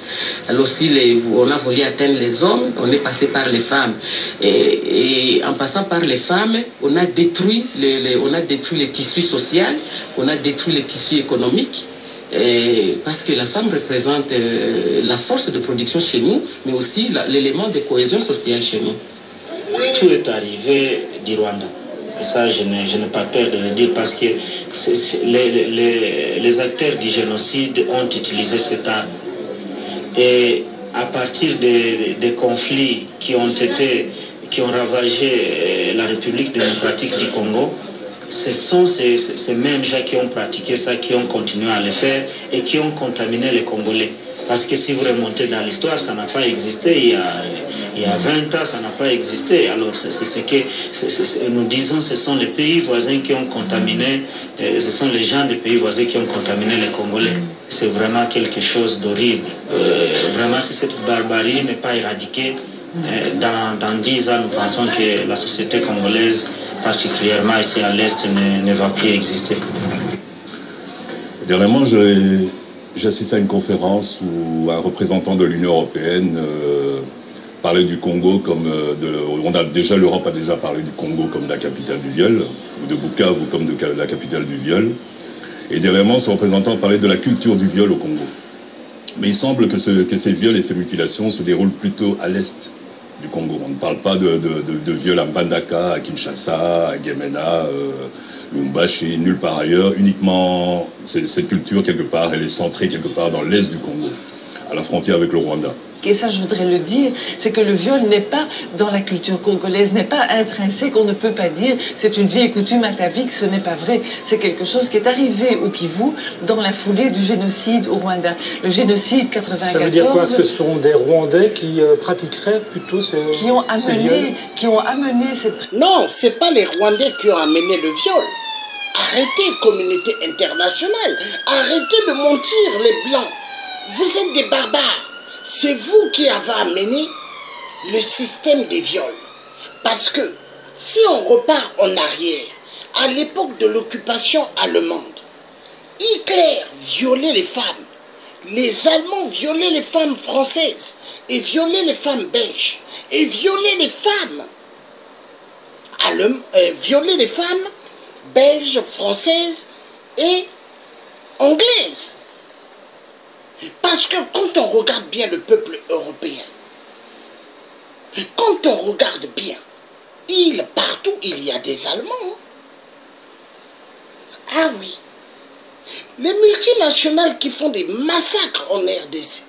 J: Alors si on a voulu atteindre les hommes, on est passé par les femmes. Et en passant par les femmes, on a détruit les tissus sociaux, on a détruit les tissus économiques. Parce que la femme représente la force de production chez nous, mais aussi l'élément de cohésion sociale chez nous.
K: Tout est arrivé du Rwanda. Et ça, je n'ai pas peur de le dire parce que les acteurs du génocide ont utilisé cette arme. Et à partir des conflits qui ont ravagé la République démocratique du Congo, ce sont ces mêmes gens qui ont pratiqué ça, qui ont continué à le faire et qui ont contaminé les Congolais. Parce que si vous remontez dans l'histoire, ça n'a pas existé. Il y a 20 ans, ça n'a pas existé. Alors, nous disons, ce sont les pays voisins qui ont contaminé, ce sont les gens des pays voisins qui ont contaminé les Congolais. C'est vraiment quelque chose d'horrible. Vraiment, si cette barbarie n'est pas éradiquée, dans 10 ans, nous pensons que la société congolaise, particulièrement ici à l'Est, ne va plus exister.
L: Dernièrement, j'ai assisté à une conférence où un représentant de l'Union européenne parlait du Congo comme l'Europe a déjà parlé du Congo comme de la capitale du viol, ou de Bukavu comme de la capitale du viol. Et dernièrement, ce représentant parlait de la culture du viol au Congo. Mais il semble que ces viols et ces mutilations se déroulent plutôt à l'est du Congo. On ne parle pas de viol à Mbandaka, à Kinshasa, à Gemena, Lubumbashi, nulle part ailleurs. Uniquement, cette culture, quelque part, elle est centrée quelque part dans l'est du Congo, à la frontière avec le Rwanda.
M: Et ça, je voudrais le dire, c'est que le viol n'est pas dans la culture congolaise, n'est pas intrinsèque, on ne peut pas dire c'est une vieille coutume atavique, ce n'est pas vrai. C'est quelque chose qui est arrivé au Kivu dans la foulée du génocide au Rwanda. Le génocide 94...
I: Ça veut dire quoi? Que ce sont des Rwandais qui pratiqueraient plutôt ces viols?
M: Qui ont amené cette...
A: Non, c'est pas les Rwandais qui ont amené le viol. Arrêtez, communauté internationale. Arrêtez de mentir, les Blancs. Vous êtes des barbares. C'est vous qui avez amené le système des viols. Parce que si on repart en arrière, à l'époque de l'occupation allemande, Hitler violait les femmes. Les Allemands violaient les femmes françaises et violaient les femmes belges et violaient les femmes belges, françaises et anglaises. Parce que quand on regarde bien le peuple européen, quand on regarde bien, partout il y a des Allemands. Ah oui. Les multinationales qui font des massacres en RDC,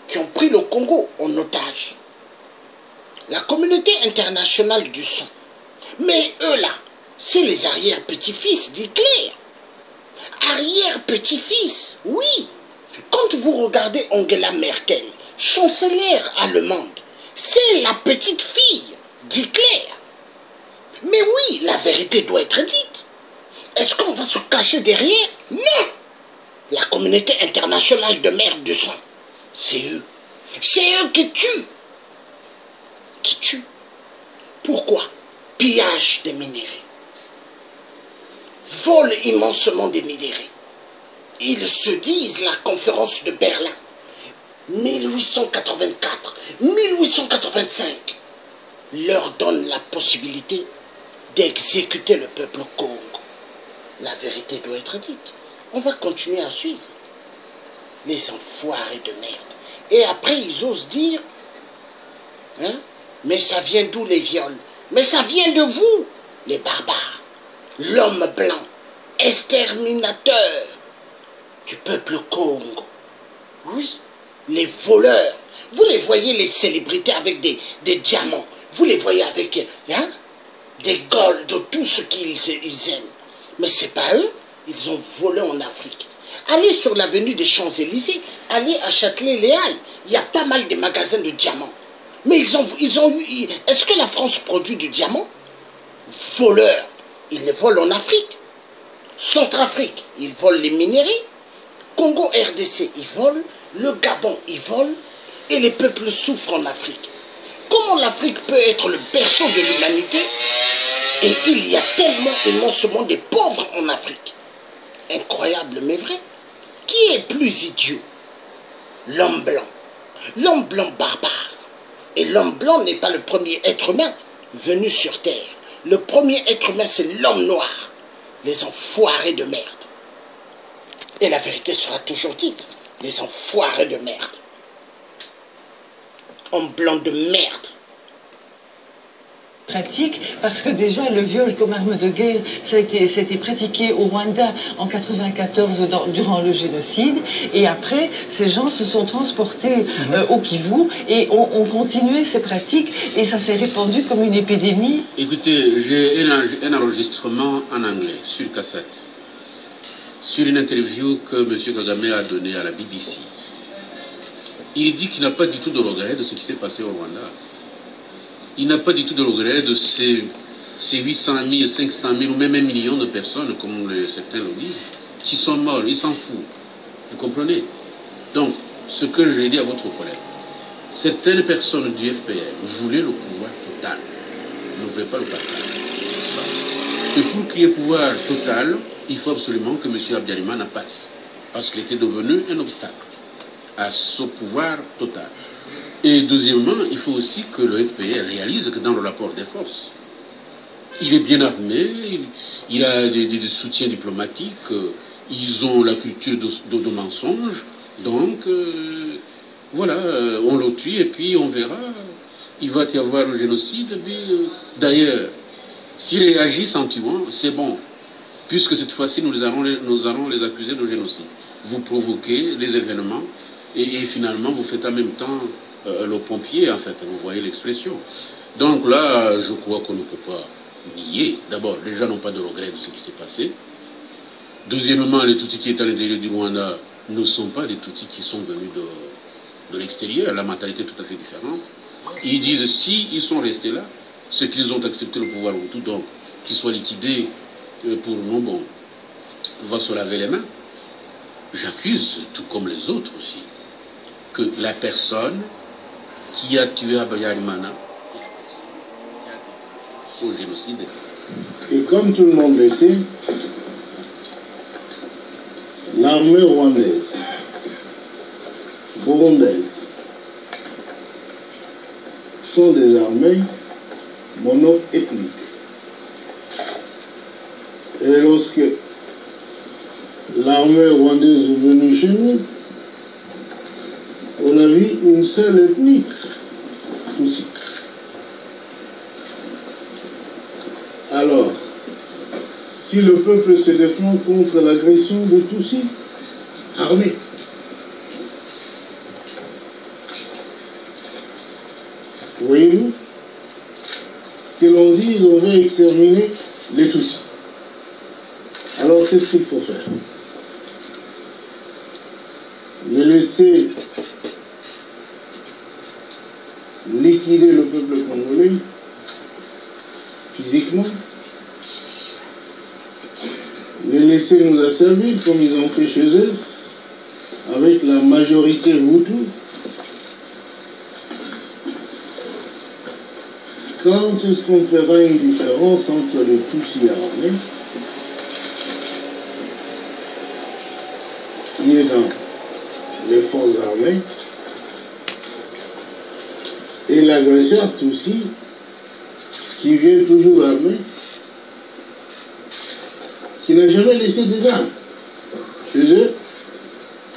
A: qui ont pris le Congo en otage. La communauté internationale du sang. Mais eux là, c'est les arrière-petits-fils d'Hitler. Arrière-petits-fils, oui. Quand vous regardez Angela Merkel, chancelière allemande, c'est la petite fille d'Hitler. Mais oui, la vérité doit être dite. Est-ce qu'on va se cacher derrière? Non. La communauté internationale de merde du sang, c'est eux. C'est eux qui tuent. Qui tuent. Pourquoi? Pillage des minéraux. volent immensement des minéraux. Ils se disent la conférence de Berlin, 1884, 1885, leur donne la possibilité d'exécuter le peuple Congo. La vérité doit être dite. On va continuer à suivre. Les enfoirés de merde. Et après, ils osent dire, hein, mais ça vient d'où les viols? Mais ça vient de vous, les barbares. L'homme blanc, exterminateur du peuple Congo. Oui, les voleurs. Vous les voyez, les célébrités avec des diamants. Vous les voyez avec hein, des golds, de tout ce qu'ils aiment. Mais ce n'est pas eux, ils ont volé en Afrique. Allez sur l'avenue des Champs-Élysées, allez à Châtelet-Les-Halles. Il y a pas mal de magasins de diamants. Mais ils ont eu... Est-ce que la France produit du diamant? Voleurs, ils les volent en Afrique. Centrafrique, ils volent les minéraux. Congo, RDC, ils volent. Le Gabon, ils volent. Et les peuples souffrent en Afrique. Comment l'Afrique peut être le berceau de l'humanité? Et il y a tellement immensément de pauvres en Afrique. Incroyable, mais vrai. Qui est plus idiot? L'homme blanc. L'homme blanc barbare. Et l'homme blanc n'est pas le premier être humain venu sur Terre. Le premier être humain, c'est l'homme noir. Les enfoirés de merde. Et la vérité sera toujours dite. Les enfoirés de merde. Homme blanc de merde.
M: Pratique, parce que déjà le viol comme arme de guerre, ça a été pratiqué au Rwanda en 1994 durant le génocide, et après ces gens se sont transportés au Kivu et ont continué ces pratiques, et ça s'est répandu comme une épidémie.
C: Écoutez, j'ai un enregistrement en anglais sur cassette, sur une interview que M. Kagame a donnée à la BBC. Il dit qu'il n'a pas du tout de regret de ce qui s'est passé au Rwanda. Il n'a pas du tout de regret de ces 800 000, 500 000 ou même 1 million de personnes, comme certains le disent, qui sont morts. Il s'en fout. Vous comprenez? Donc, ce que je dis à votre collègue, certaines personnes du FPR voulaient le pouvoir total, ne voulaient pas le partage. Et pour qu'il y ait pouvoir total, il faut absolument que M. Habyarimana passe, parce qu'il était devenu un obstacle à ce pouvoir total. Et deuxièmement, il faut aussi que le FPR réalise que dans le rapport des forces, il est bien armé, il a des soutiens diplomatiques, ils ont la culture de mensonge, donc voilà, on le tue et puis on verra, il va y avoir le génocide. D'ailleurs, s'ils réagissent en tuant, c'est bon, puisque cette fois-ci nous allons les accuser de génocide. Vous provoquez les événements et finalement vous faites en même temps le pompier, en fait, vous voyez l'expression. Donc là, je crois qu'on ne peut pas nier. D'abord, les gens n'ont pas de regret de ce qui s'est passé. Deuxièmement, les Tutsis qui étaient à l'intérieur du Rwanda ne sont pas des Tutsis qui sont venus de l'extérieur. La mentalité est tout à fait différente. Ils disent, si ils sont restés là, ceux qu'ils ont accepté le pouvoir Hutu, donc qu'ils soient liquidés pour nous, bon, on va se laver les mains. J'accuse, tout comme les autres aussi, que la personne qui a tué Habyarimana son génocide.
N: Et comme tout le monde le sait, l'armée rwandaise, burundaise, sont des armées mono-ethniques. Et lorsque l'armée rwandaise est venue chez nous, on a vu une seule ethnie, Tutsi. Alors, si le peuple se défend contre l'agression de Tutsi, armée. Voyez-vous, que l'on dit on veut exterminer les Tutsis. Alors qu'est-ce qu'il faut faire? Les laisser liquider le peuple congolais physiquement, les laisser nous asservir comme ils ont fait chez eux, avec la majorité Hutu. Quand est-ce qu'on fera une différence entre les Tutsis armés est dans les forces armées, et l'agresseur Tutsi, qui vient toujours armé, qui n'a jamais laissé des armes chez eux,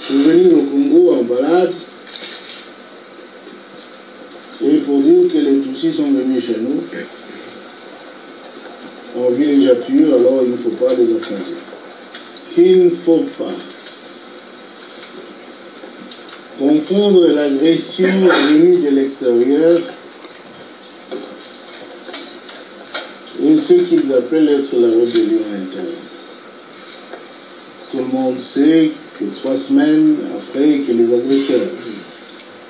N: pour venir au Congo en balade, et pour dire que les Tutsis sont venus chez nous, en villégiature, alors il ne faut pas les affronter. Il ne faut pas confondre l'agression venue de l'extérieur et ce qu'ils appellent être la rébellion interne. Tout le monde sait que 3 semaines après que les agresseurs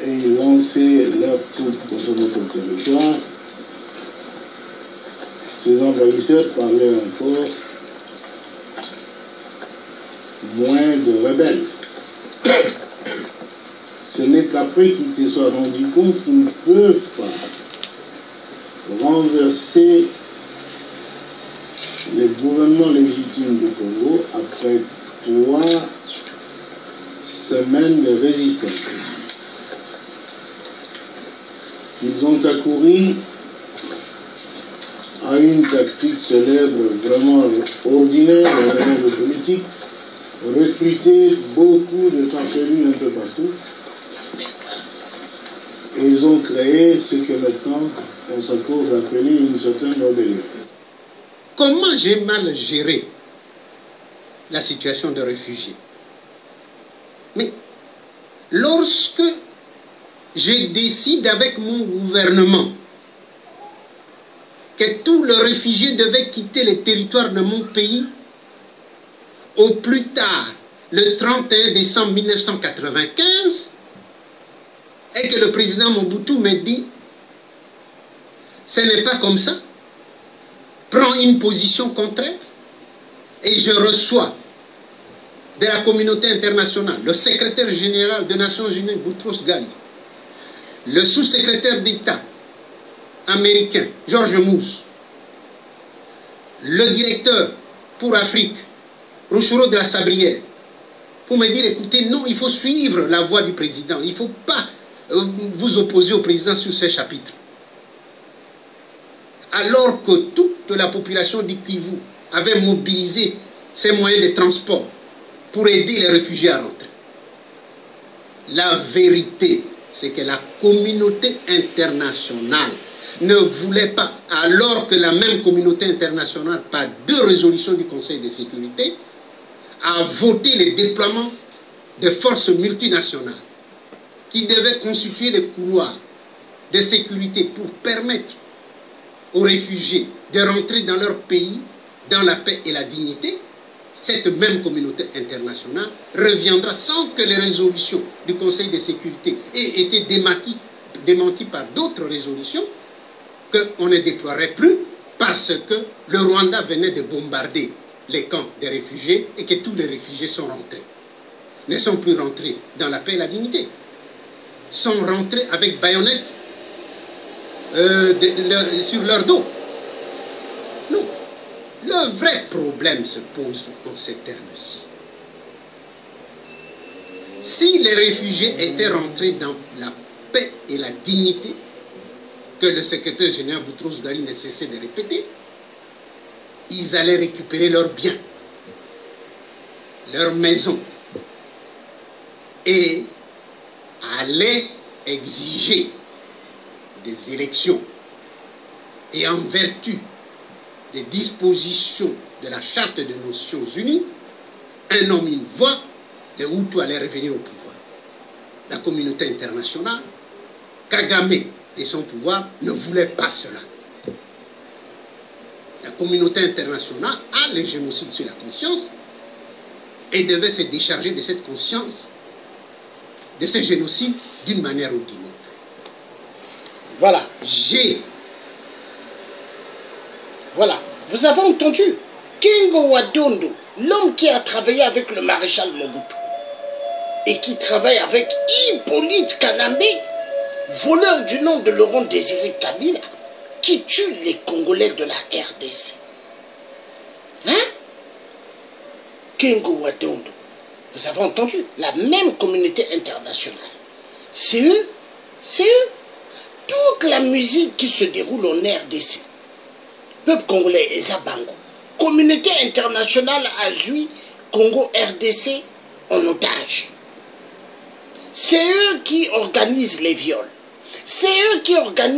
N: aient lancé leur troupes contre notre territoire, ces envahisseurs parlaient encore moins de rebelles. Ce n'est qu'après qu'ils se soient rendus compte qu'ils ne peuvent pas renverser le gouvernement légitime du Congo après 3 semaines de résistance. Ils ont accouru à une tactique célèbre, vraiment ordinaire dans le monde politique, recruter beaucoup de farfelus un peu partout. Et ils ont créé ce que maintenant on s'accorde d'appeler une certaine rébellion.
A: Comment j'ai mal géré la situation de réfugiés? Mais lorsque je décide avec mon gouvernement que tous les réfugiés devaient quitter le territoire de mon pays au plus tard le 31 décembre 1995, et que le président Mobutu me dit ce n'est pas comme ça, prend une position contraire, et je reçois de la communauté internationale le secrétaire général des Nations Unies Boutros Ghali, le sous-secrétaire d'État américain George Moose, le directeur pour Afrique Rouchuro de la Sabrière, pour me dire écoutez, non, il faut suivre la voie du président, il ne faut pas vous opposer au président sur ce chapitre. Alors que toute la population du Kivu avait mobilisé ses moyens de transport pour aider les réfugiés à rentrer. La vérité, c'est que la communauté internationale ne voulait pas, alors que la même communauté internationale, par 2 résolutions du Conseil de sécurité, a voté le déploiement de forces multinationales qui devaient constituer des couloirs de sécurité pour permettre aux réfugiés de rentrer dans leur pays dans la paix et la dignité. Cette même communauté internationale reviendra sans que les résolutions du Conseil de sécurité aient été démenties par d'autres résolutions, qu'on ne déploierait plus parce que le Rwanda venait de bombarder les camps des réfugiés et que tous les réfugiés sont rentrés. Ne sont plus rentrés dans la paix et la dignité. Sont rentrés avec baïonnettes sur leur dos. Non. Le vrai problème se pose en ces termes-ci. Si les réfugiés étaient rentrés dans la paix et la dignité, que le secrétaire général Boutros Ghali ne cessait de répéter, ils allaient récupérer leurs biens, leurs maisons, et allaient exiger des élections. Et en vertu des dispositions de la Charte des Nations Unies, un homme, une voix, les Hutus allaient revenir au pouvoir. La communauté internationale, Kagame et son pouvoir ne voulaient pas cela. La communauté internationale a le génocide sur la conscience et devait se décharger de cette conscience, de ce génocide d'une manière ou d'une autre. Voilà. Voilà. Vous avez entendu Kingo Wadondo, l'homme qui a travaillé avec le maréchal Mobutu et qui travaille avec Hippolyte Kanambe, voleur du nom de Laurent Désiré Kabila, qui tue les Congolais de la RDC. Hein? Kingo Wadondo, Vous avez entendu, la même communauté internationale. C'est eux. Toute la musique qui se déroule en RDC, peuple congolais et Zabango, communauté internationale a joui Congo RDC en otage. C'est eux qui organisent les viols. C'est eux qui organisent